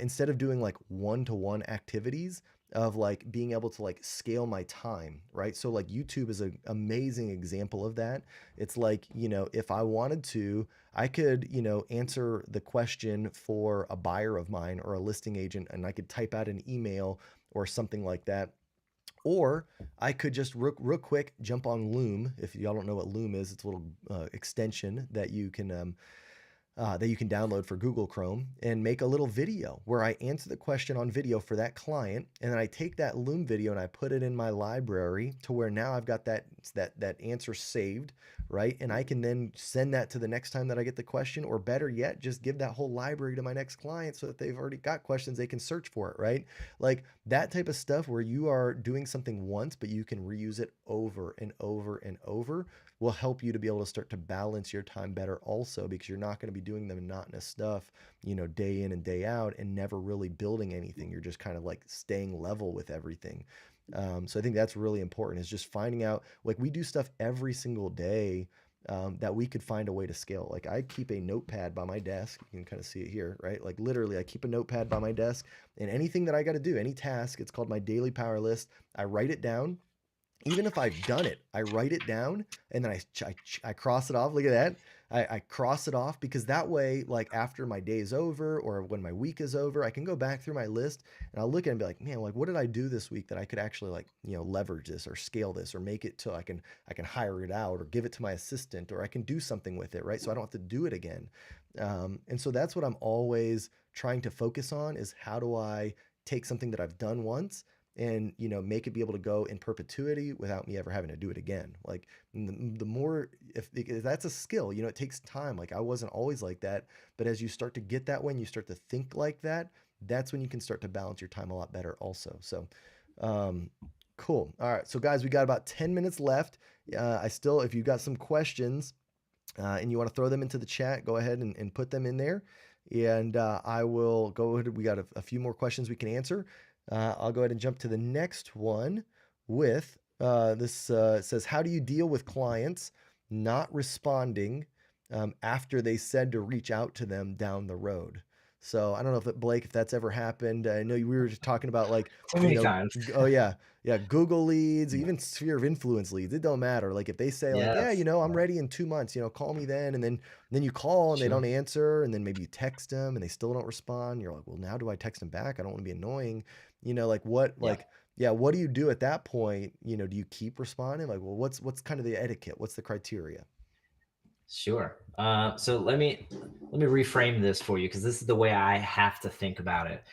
instead of doing like one-to-one activities, of like being able to like scale my time, right? So like YouTube is an amazing example of that. It's like, if I wanted to, I could, answer the question for a buyer of mine or a listing agent, and I could type out an email or something like that. Or I could just real quick jump on Loom. If y'all don't know what Loom is, it's a little extension that you can download for Google Chrome, and make a little video where I answer the question on video for that client, and then I take that Loom video and I put it in my library to where now I've got that answer saved, right? And I can then send that to the next time that I get the question, or better yet, just give that whole library to my next client so that they've already got questions, they can search for it, right? Like that type of stuff where you are doing something once, but you can reuse it over and over and over, will help you to be able to start to balance your time better also, because you're not going to be doing the monotonous stuff, day in and day out, and never really building anything. You're just kind of like staying level with everything. So I think that's really important, is just finding out, like we do stuff every single day, that we could find a way to scale. Like I keep a notepad by my desk. You can kind of see it here, right? Like literally I keep a notepad by my desk, and anything that I got to do, any task, it's called my daily power list. I write it down. Even if I've done it, I write it down, and then I cross it off. Look at that. I cross it off, because that way, like after my day is over or when my week is over, I can go back through my list and I'll look at it and be like, man, like what did I do this week that I could actually like, leverage this or scale this or make it till I can hire it out or give it to my assistant, or I can do something with it, right? So I don't have to do it again. And so that's what I'm always trying to focus on, is how do I take something that I've done once and make it be able to go in perpetuity without me ever having to do it again. Like the more, if that's a skill, it takes time. Like I wasn't always like that, but as you start to get that, when you start to think like that, that's when you can start to balance your time a lot better also. So um cool. All right, so guys, we got about 10 minutes left. I still, if you've got some questions, and you want to throw them into the chat, go ahead and put them in there. And I will go ahead. We got a few more questions we can answer. I'll go ahead and jump to the next one with this. It says, how do you deal with clients not responding after they said to reach out to them down the road? So I don't know if Blake, if that's ever happened. I know we were just talking about like, Too you many know, times. oh yeah, yeah, Google leads, even sphere of influence leads. It don't matter. Like if they say like, yeah, Yes. I'm ready in 2 months, call me then, and then you call and they don't Sure. answer, and then maybe you text them and they still don't respond. You're like, well, now do I text them back? I don't want to be annoying. Like what, Yeah. like yeah, what do you do at that point? Do you keep responding? Like, well, what's kind of the etiquette? What's the criteria? Sure. So let me reframe this for you because this is the way I have to think about it.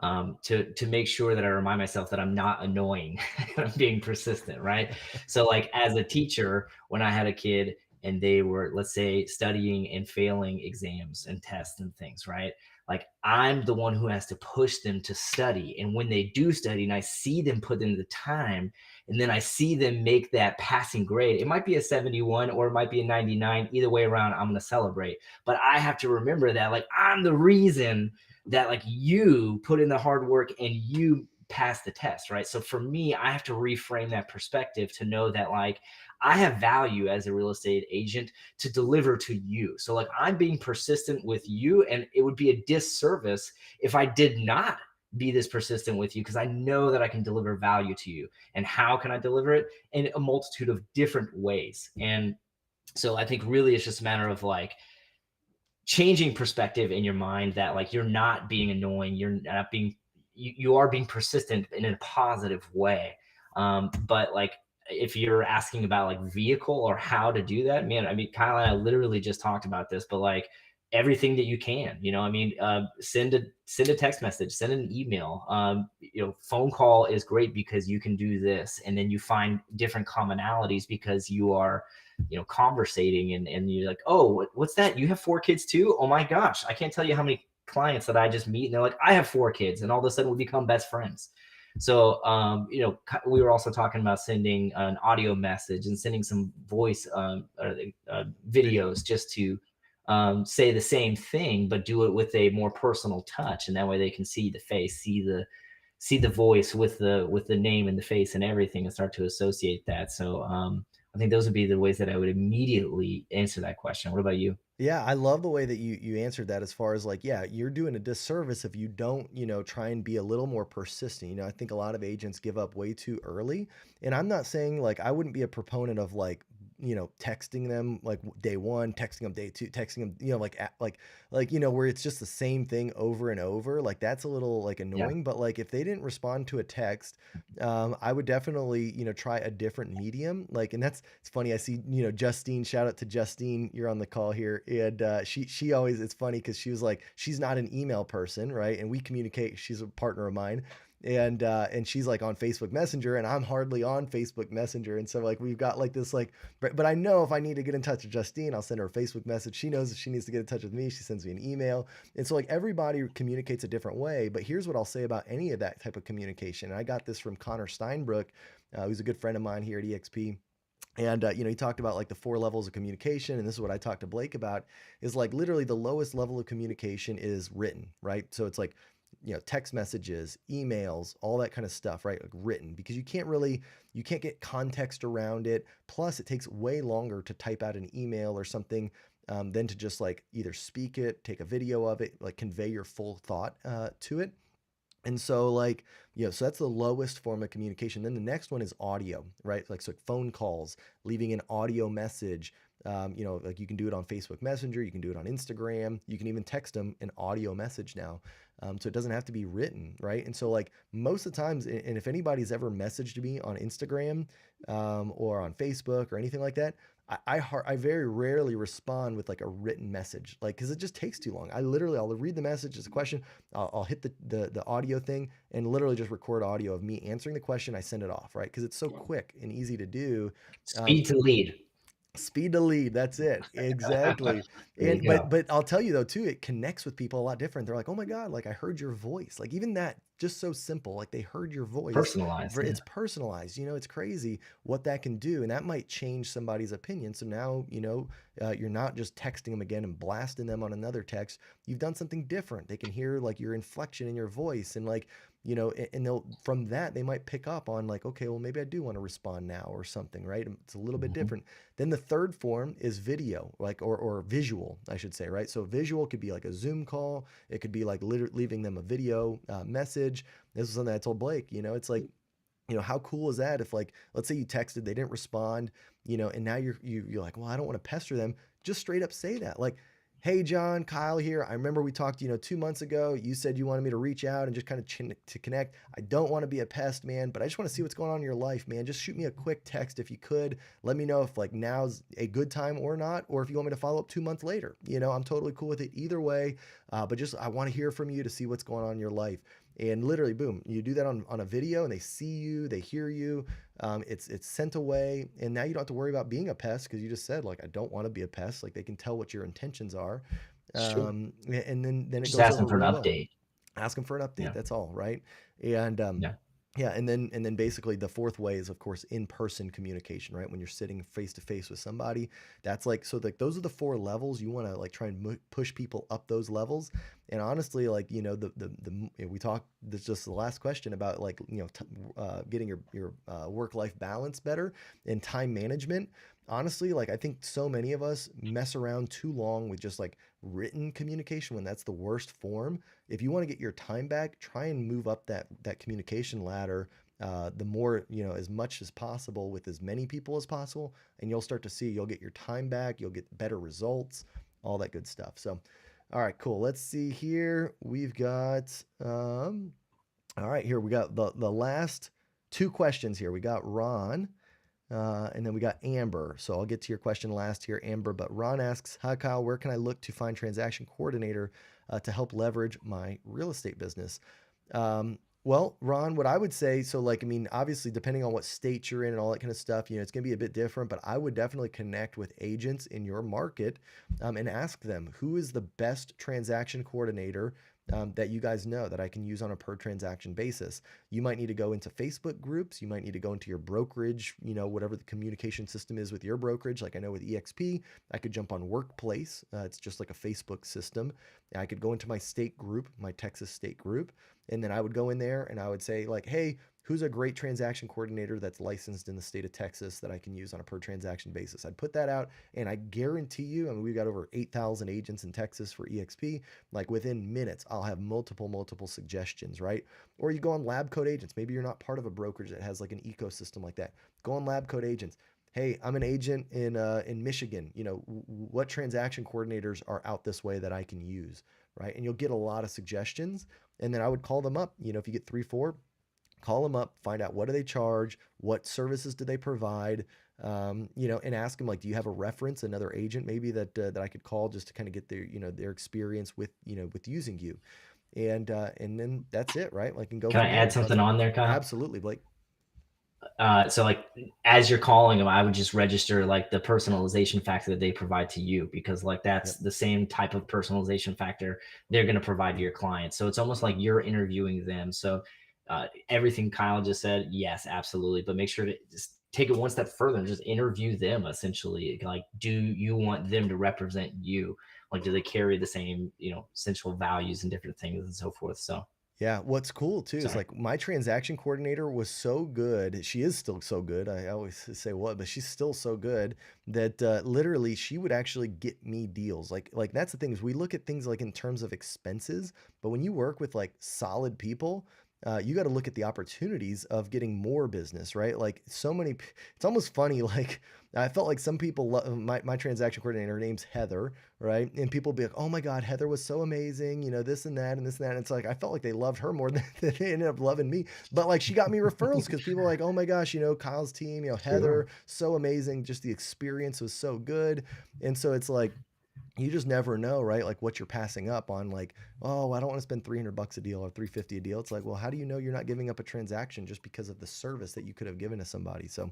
To make sure that I remind myself that I'm not annoying, I'm being persistent, right? So, like as a teacher, when I had a kid and they were, let's say, studying and failing exams and tests and things, right? Like I'm the one who has to push them to study, and when they do study, and I see them put in the time, and then I see them make that passing grade. It might be a 71 or it might be a 99. Either way around, I'm going to celebrate. But I have to remember that, like, I'm the reason that, like, you put in the hard work and you pass the test, right? So for me, I have to reframe that perspective to know that, like, I have value as a real estate agent to deliver to you. So, like, I'm being persistent with you, and it would be a disservice if I did not be this persistent with you because I know that I can deliver value to you. And how can I deliver it? In a multitude of different ways. And so I think really it's just a matter of like changing perspective in your mind that like you're not being annoying, you're not being you are being persistent in a positive way. But like if you're asking about like vehicle or how to do that, man, I mean, Kyle and I literally just talked about this, but like everything that you can, I mean, send a text message, send an email, phone call is great because you can do this, and then you find different commonalities because you are conversating, and you're like, oh, what's that? You have 4 kids too? Oh my gosh, I can't tell you how many clients that I just meet and they're like, I have 4 kids, and all of a sudden we become best friends. So, we were also talking about sending an audio message and sending some voice Video. videos just to say the same thing, but do it with a more personal touch, and that way they can see the face, see the voice with the name and the face and everything, and start to associate that. So, I think those would be the ways that I would immediately answer that question. What about you? Yeah, I love the way that you answered that as far as like, yeah, you're doing a disservice if you don't, try and be a little more persistent. I think a lot of agents give up way too early. And I'm not saying like I wouldn't be a proponent of like, texting them like day one, texting them day two, texting them, where it's just the same thing over and over. Like that's a little like Yeah. annoying. But like if they didn't respond to a text, I would definitely, try a different medium. Like, and it's funny. I see, Justine, shout out to Justine. You're on the call here. And she always, it's funny because she was like, she's not an email person, right? And we communicate, she's a partner of mine. And she's like on Facebook Messenger, and I'm hardly on Facebook Messenger. And so like we've got like this like, but I know if I need to get in touch with Justine, I'll send her a Facebook message. She knows if she needs to get in touch with me, she sends me an email. And so like everybody communicates a different way. But here's what I'll say about any of that type of communication. And I got this from Connor Steinbrook, who's a good friend of mine here at EXP. And he talked about like the 4 levels of communication, and this is what I talked to Blake about. Is like literally the lowest level of communication is written, right? So it's like text messages, emails, all that kind of stuff, right? Like written, because you can't get context around it. Plus, it takes way longer to type out an email or something than to just like either speak it, take a video of it, like convey your full thought to it. And so like, so that's the lowest form of communication. Then the next one is audio, right? Like so phone calls, leaving an audio message. Like you can do it on Facebook Messenger, you can do it on Instagram, you can even text them an audio message now. So it doesn't have to be written, right? And so like most of the times, and if anybody's ever messaged me on Instagram or on Facebook or anything like that, I very rarely respond with like a written message, like because it just takes too long. I'll read the message as a question, I'll hit the audio thing and literally just record audio of me answering the question. I send it off, right? Because it's so quick and easy to do. Um, Speed to lead. Speed to lead, that's it. Exactly. There you And go. but I'll tell you though too, it connects with people a lot different. They're like, "Oh my God, like I heard your voice." Like even that just so simple, like they heard your voice. Personalized. Yeah. It's personalized. It's crazy what that can do, and that might change somebody's opinion. So now, you're not just texting them again and blasting them on another text. You've done something different. They can hear like your inflection in your voice, and like and they'll, from that, they might pick up on like, okay, well, maybe I do want to respond now or something, right? It's a little bit Mhm. different. Then the third form is video, like, or visual, I should say, right? So visual could be like a Zoom call. It could be like leaving them a video message. This is something I told Blake, it's like, how cool is that if, like, let's say you texted, they didn't respond, and now you're like, well, I don't want to pester them. Just straight up say that, like, hey, John, Kyle here. I remember we talked, 2 months ago. You said you wanted me to reach out and just kind of to connect. I don't want to be a pest, man, but I just want to see what's going on in your life, man. Just shoot me a quick text if you could. Let me know if like now's a good time or not, or if you want me to follow up 2 months later. I'm totally cool with it either way. But just I want to hear from you to see what's going on in your life. And literally, boom, you do that on a video, and they see you, they hear you. It's sent away, and now you don't have to worry about being a pest because you just said like, I don't want to be a pest. Like, they can tell what your intentions are, Sure. and then it Just goes ask them over for an really well. update. Ask them for an update. Yeah. That's all, right? And Yeah. yeah, and then basically the fourth way is, of course, in-person communication, right? When you're sitting face to face with somebody, that's like, so like those are the four levels. You want to like try and push people up those levels. And honestly, like, we talked, this just the last question about like, getting your work-life balance better and time management. Honestly, like, I think so many of us mess around too long with just like written communication when that's the worst form. If you want to get your time back, try and move up that communication ladder. The more, as much as possible with as many people as possible, and you'll start to see you'll get your time back, you'll get better results, all that good stuff. So, all right, cool. Let's see here. We've got all right, here we got the last two questions here. We got Ron. And then we got Amber. So I'll get to your question last here, Amber. But Ron asks, hi, Kyle, where can I look to find transaction coordinator to help leverage my real estate business? Well, Ron, what I would say, so like, I mean, obviously, depending on what state you're in and all that kind of stuff, it's going to be a bit different, but I would definitely connect with agents in your market and ask them who is the best transaction coordinator that you guys know that I can use on a per transaction basis. You might need to go into Facebook groups. You might need to go into your brokerage, whatever the communication system is with your brokerage. Like I know with EXP, I could jump on Workplace. It's just like a Facebook system. I could go into my state group, my Texas state group, and then I would go in there and I would say like, hey, who's a great transaction coordinator that's licensed in the state of Texas that I can use on a per transaction basis? I'd put that out, and I guarantee you, I mean, we've got over 8,000 agents in Texas for EXP. Like within minutes, I'll have multiple suggestions, right? Or you go on Lab Code Agents. Maybe you're not part of a brokerage that has like an ecosystem like that. Go on Lab Code Agents. Hey, I'm an agent in Michigan. What transaction coordinators are out this way that I can use, right? And you'll get a lot of suggestions. And then I would call them up. If you get 3, 4, call them up, find out what do they charge, what services do they provide, and ask them like, do you have a reference, another agent maybe that I could call just to kind of get their experience with using you, and then that's it, right? Like, and go Can I from there. add something on there, Kyle? Absolutely, Blake. So like as you're calling them, I would just register like the personalization factor that they provide to you, because like that's Yep. the same type of personalization factor they're going to provide to your clients. So it's almost like you're interviewing them. So everything Kyle just said, yes, absolutely. But make sure to just take it one step further and just interview them essentially. Like, do you want them to represent you? Like, do they carry the same, essential values and different things and so forth? So Yeah, what's cool too is sorry. like my transaction coordinator was so good. She is still so good. I always say what, but she's still so good that literally she would actually get me deals. Like that's the thing is we look at things like in terms of expenses, but when you work with like solid people, you got to look at the opportunities of getting more business, right? Like so many, it's almost funny. Like I felt like some people, my transaction coordinator, her name's Heather, right? And people be like, oh my God, Heather was so amazing, this and that and this and that. And it's like, I felt like they loved her more than they ended up loving me. But like she got me referrals because people were like, oh my gosh, Kyle's team, Sure. Heather, so amazing. Just the experience was so good. And so it's like, you just never know, right? Like what you're passing up on, like, oh, I don't want to spend $300 a deal or $350 a deal. It's like, well, how do you know you're not giving up a transaction just because of the service that you could have given to somebody? So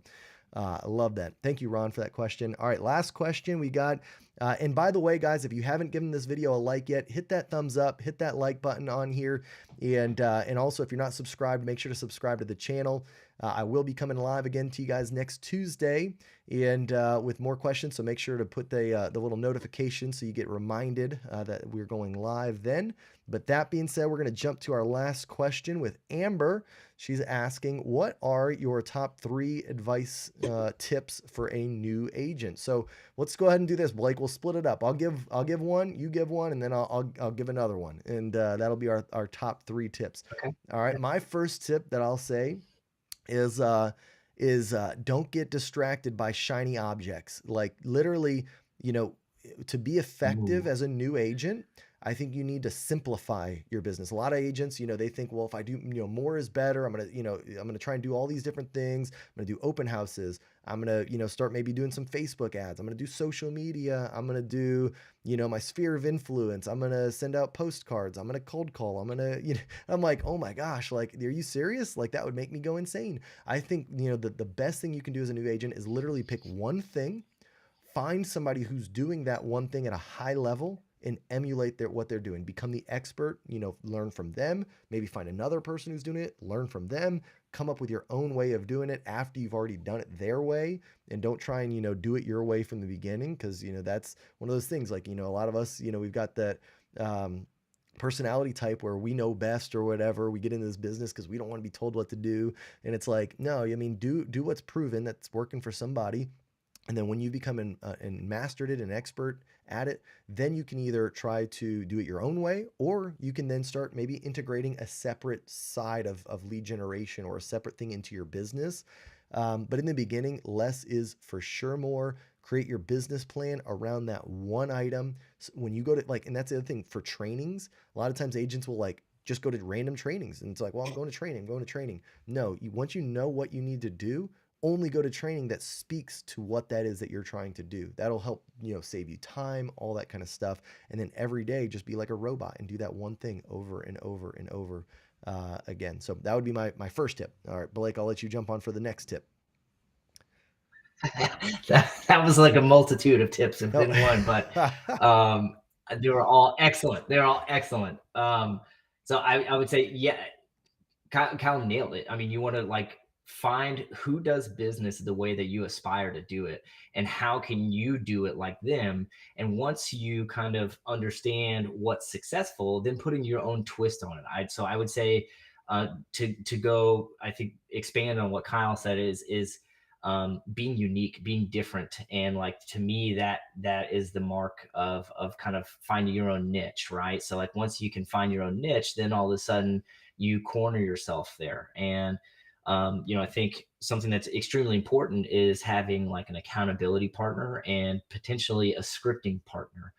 I love that. Thank you, Ron, for that question. All right, last question we got. And by the way, guys, if you haven't given this video a like yet, hit that thumbs up, hit that like button on here. And also, if you're not subscribed, make sure to subscribe to the channel. I will be coming live again to you guys next Tuesday and with more questions. So make sure to put the little notification so you get reminded that we're going live then. But that being said, we're going to jump to our last question with Amber. She's asking, what are your top 3 advice tips for a new agent? So let's go ahead and do this, Blake. We'll split it up. I'll give one, you give one, and then I'll give another one, and that'll be our top 3 tips. Okay. All right. Yeah. My first tip that I'll say is uh don't get distracted by shiny objects. Like literally, you know, to be effective Ooh. as a new agent, I think you need to simplify your business. A lot of agents, they think, well, if I do, more is better. I'm gonna try and do all these different things. I'm gonna do open houses. I'm gonna, start maybe doing some Facebook ads. I'm gonna do social media. I'm gonna do, my sphere of influence. I'm gonna send out postcards. I'm gonna cold call. I'm like, oh my gosh, like, are you serious? Like that would make me go insane. I think, the best thing you can do as a new agent is literally pick one thing, find somebody who's doing that one thing at a high level and emulate what they're doing. Become the expert, learn from them, maybe find another person who's doing it, learn from them, come up with your own way of doing it after you've already done it their way, and don't try and, do it your way from the beginning, because, that's one of those things. Like, a lot of us, we've got that personality type where we know best or whatever. We get into this business because we don't want to be told what to do. And it's like, no, I mean, do what's proven that's working for somebody, and then when you become and mastered it, an expert at it, then you can either try to do it your own way, or you can then start maybe integrating a separate side of lead generation or a separate thing into your business. But in the beginning, less is for sure more. Create your business plan around that one item. So when you go to and that's the other thing for trainings, a lot of times agents will just go to random trainings. And it's like, well, I'm going to training, I'm going to training. No, once you know what you need to do, only go to training that speaks to what that is that you're trying to do. That'll help, save you time, all that kind of stuff. And then every day, just be like a robot and do that one thing over and over and over again. So that would be my first tip. All right, Blake, I'll let you jump on for the next tip. That was like a multitude of tips No. within one, but um, they were all excellent. They're all excellent. So I would say, yeah, Kyle nailed it. I mean, you want to find who does business the way that you aspire to do it, and how can you do it like them. And once you kind of understand what's successful, then putting your own twist on it. So I would say to go, I think, expand on what Kyle said is being unique, being different. And to me, that is the mark of kind of finding your own niche, right? So once you can find your own niche, then all of a sudden you corner yourself there. And I think something that's extremely important is having an accountability partner and potentially a scripting partner.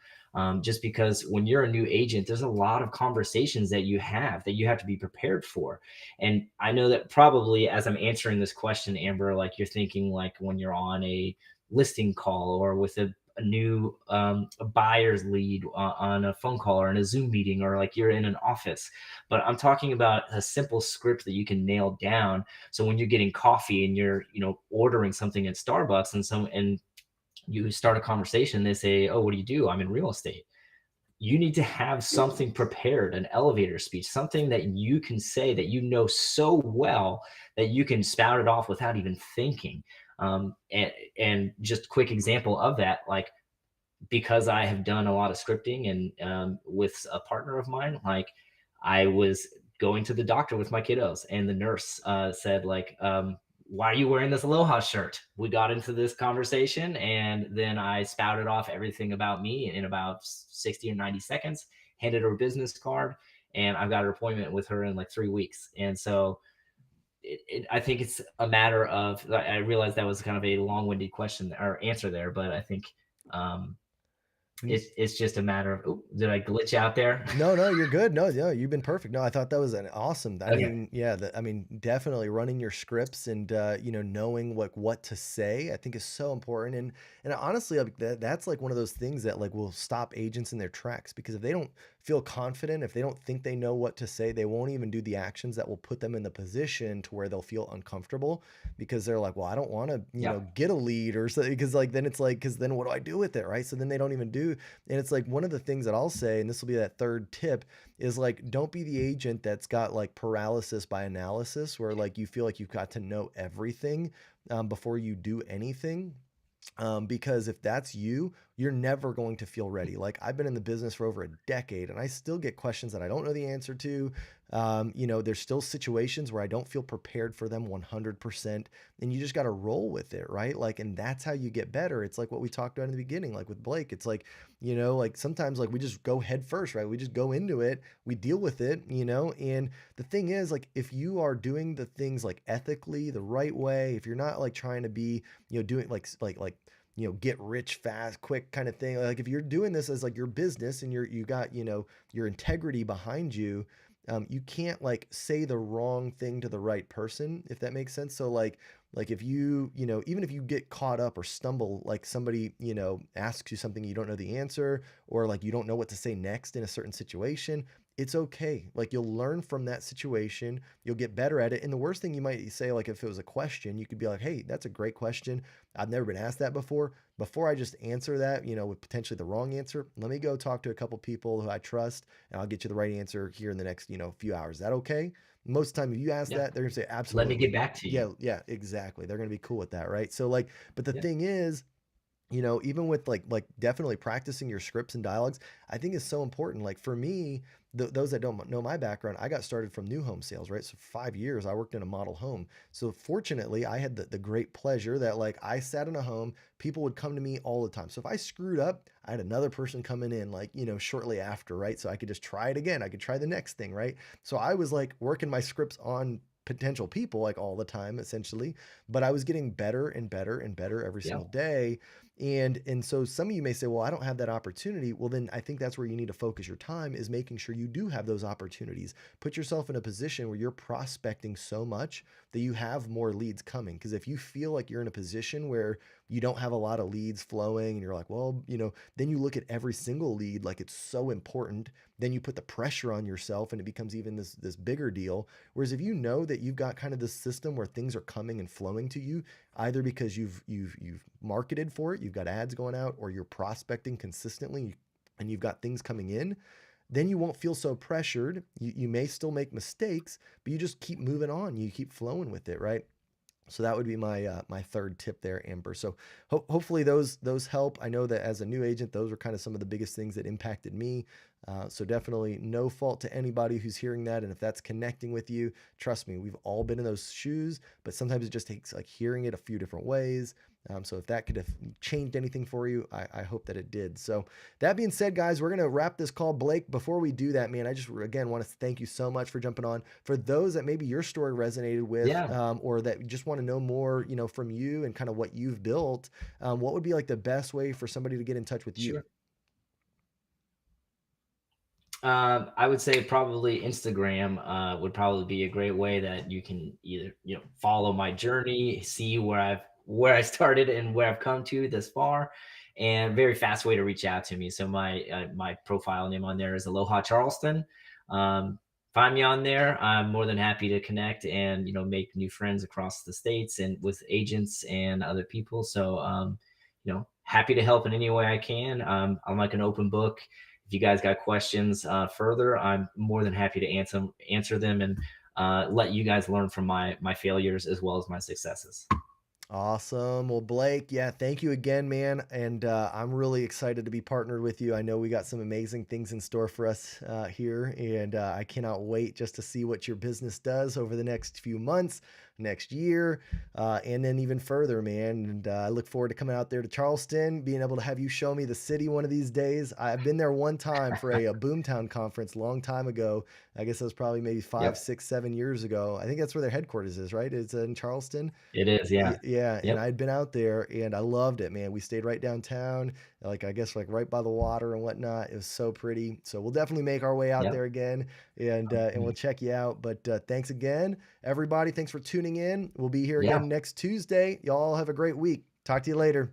Just because when you're a new agent, there's a lot of conversations that you have to be prepared for. And I know that probably as I'm answering this question, Amber, you're thinking when you're on a listing call or with a new a buyer's lead on a phone call or in a Zoom meeting, or you're in an office. But I'm talking about a simple script that you can nail down. So when you're getting coffee and you're ordering something at Starbucks, and you start a conversation, they say, oh, what do you do? I'm in real estate. You need to have something prepared, an elevator speech, something that you can say that so well that you can spout it off without even thinking. And just quick example of that, because I have done a lot of scripting and with a partner of mine, I was going to the doctor with my kiddos, and the nurse said, why are you wearing this Aloha shirt? We got into this conversation, and then I spouted off everything about me in about 60 or 90 seconds, handed her a business card, and I've got an appointment with her in 3 weeks. And so I think it's a matter of, I realized that was kind of a long-winded question or answer there, but I think it's just a matter of, oh, did I glitch out there? No, no, you're good. No, no, you've been perfect. No, I thought that was an awesome. I Okay. mean, yeah, definitely running your scripts and knowing what to say, I think is so important. And honestly, that's one of those things that will stop agents in their tracks, because if they don't feel confident, if they don't think they know what to say, they won't even do the actions that will put them in the position to where they'll feel uncomfortable, because they're like, well, I don't want to, Yeah. get a lead or something, because then it's because then what do I do with it, right? So then they don't even do too. And it's like one of the things that I'll say, and this will be that third tip, is like don't be the agent that's got like paralysis by analysis, where like you feel like you've got to know everything before you do anything. Because if that's you, you're never going to feel ready. Like I've been in the business for over a decade and I still get questions that I don't know the answer to. There's still situations where I don't feel prepared for them 100%. And you just got to roll with it, right? Like, and that's how you get better. It's like what we talked about in the beginning, like with Blake. It's like, like sometimes like we just go head first, right? We just go into it, we deal with it, and the thing is, like, if you are doing the things like ethically, the right way, if you're not like trying to be, doing like get rich fast, quick kind of thing. Like if you're doing this as like your business and you got, your integrity behind you, you can't like say the wrong thing to the right person, if that makes sense. So like if even if you get caught up or stumble, like somebody, asks you something you don't know the answer, or like you don't know what to say next in a certain situation, it's okay. Like you'll learn from that situation, you'll get better at it. And the worst thing you might say, like if it was a question, you could be like, hey, that's a great question. I've never been asked that before. Before I just answer that, with potentially the wrong answer, let me go talk to a couple people who I trust, and I'll get you the right answer here in the next, few hours. Is that okay? Most of the time, if you ask Yeah. that, they're gonna say Let me get absolutely. back to Yeah, you. yeah, exactly. They're gonna be cool with that, right? So like, but the Yeah. thing is, even with like definitely practicing your scripts and dialogues, I think is so important. Like for me, those that don't know my background, I got started from new home sales, right? So 5 years I worked in a model home. So fortunately, I had the great pleasure that like I sat in a home, people would come to me all the time. So if I screwed up, I had another person coming in like, shortly after, right? So I could just try it again. I could try the next thing, right? So I was like working my scripts on potential people like all the time essentially, but I was getting better and better and better every Yeah. single day. And so some of you may say, well, I don't have that opportunity. Well, then I think that's where you need to focus your time, is making sure you do have those opportunities. Put yourself in a position where you're prospecting so much that you have more leads coming. Because if you feel like you're in a position where you don't have a lot of leads flowing and you're like, well, then you look at every single lead like it's so important. Then you put the pressure on yourself and it becomes even this bigger deal. Whereas if you know that you've got kind of this system where things are coming and flowing to you, either because you've marketed for it, you've got ads going out, or you're prospecting consistently and you've got things coming in, then you won't feel so pressured. You may still make mistakes, but you just keep moving on. You keep flowing with it, right? So that would be my third tip there, Amber. So hopefully those help. I know that as a new agent, those were kind of some of the biggest things that impacted me. So definitely no fault to anybody who's hearing that, and if that's connecting with you, trust me, we've all been in those shoes. But sometimes it just takes like hearing it a few different ways. So if that could have changed anything for you, I hope that it did. So that being said, guys, we're gonna wrap this call. Blake, before we do that, man, I just again want to thank you so much for jumping on. For those that maybe your story resonated with, Yeah. or that just want to know more, from you and kind of what you've built, what would be like the best way for somebody to get in touch with you? Sure. I would say probably Instagram would probably be a great way that you can either follow my journey, see where I started and where I've come to this far, and very fast way to reach out to me. So my profile name on there is Aloha Charleston. Um, Find me on there. I'm more than happy to connect and make new friends across the states and with agents and other people. So happy to help in any way I can. I'm like an open book. If you guys got questions further, I'm more than happy to answer them and let you guys learn from my failures as well as my successes. Awesome. Well, Blake, yeah, thank you again, man. And I'm really excited to be partnered with you. I know we got some amazing things in store for us here, and I cannot wait just to see what your business does over the next few months, next year, and then even further, man. And I look forward to coming out there to Charleston, being able to have you show me the city one of these days. I've been there one time for a Boomtown conference long time ago. I guess that was probably maybe five, Yep, 6, 7 years ago. I think that's where their headquarters is, right? It's in Charleston. it is. Yeah. Yeah, and Yep. I'd been out there and I loved it, man. We stayed right downtown, like I guess like right by the water and whatnot. It was so pretty. So we'll definitely make our way out Yep. there again, and we'll check you out. But thanks again, everybody. Thanks for tuning in. We'll be here Yeah. again next Tuesday. Y'all have a great week. Talk to you later.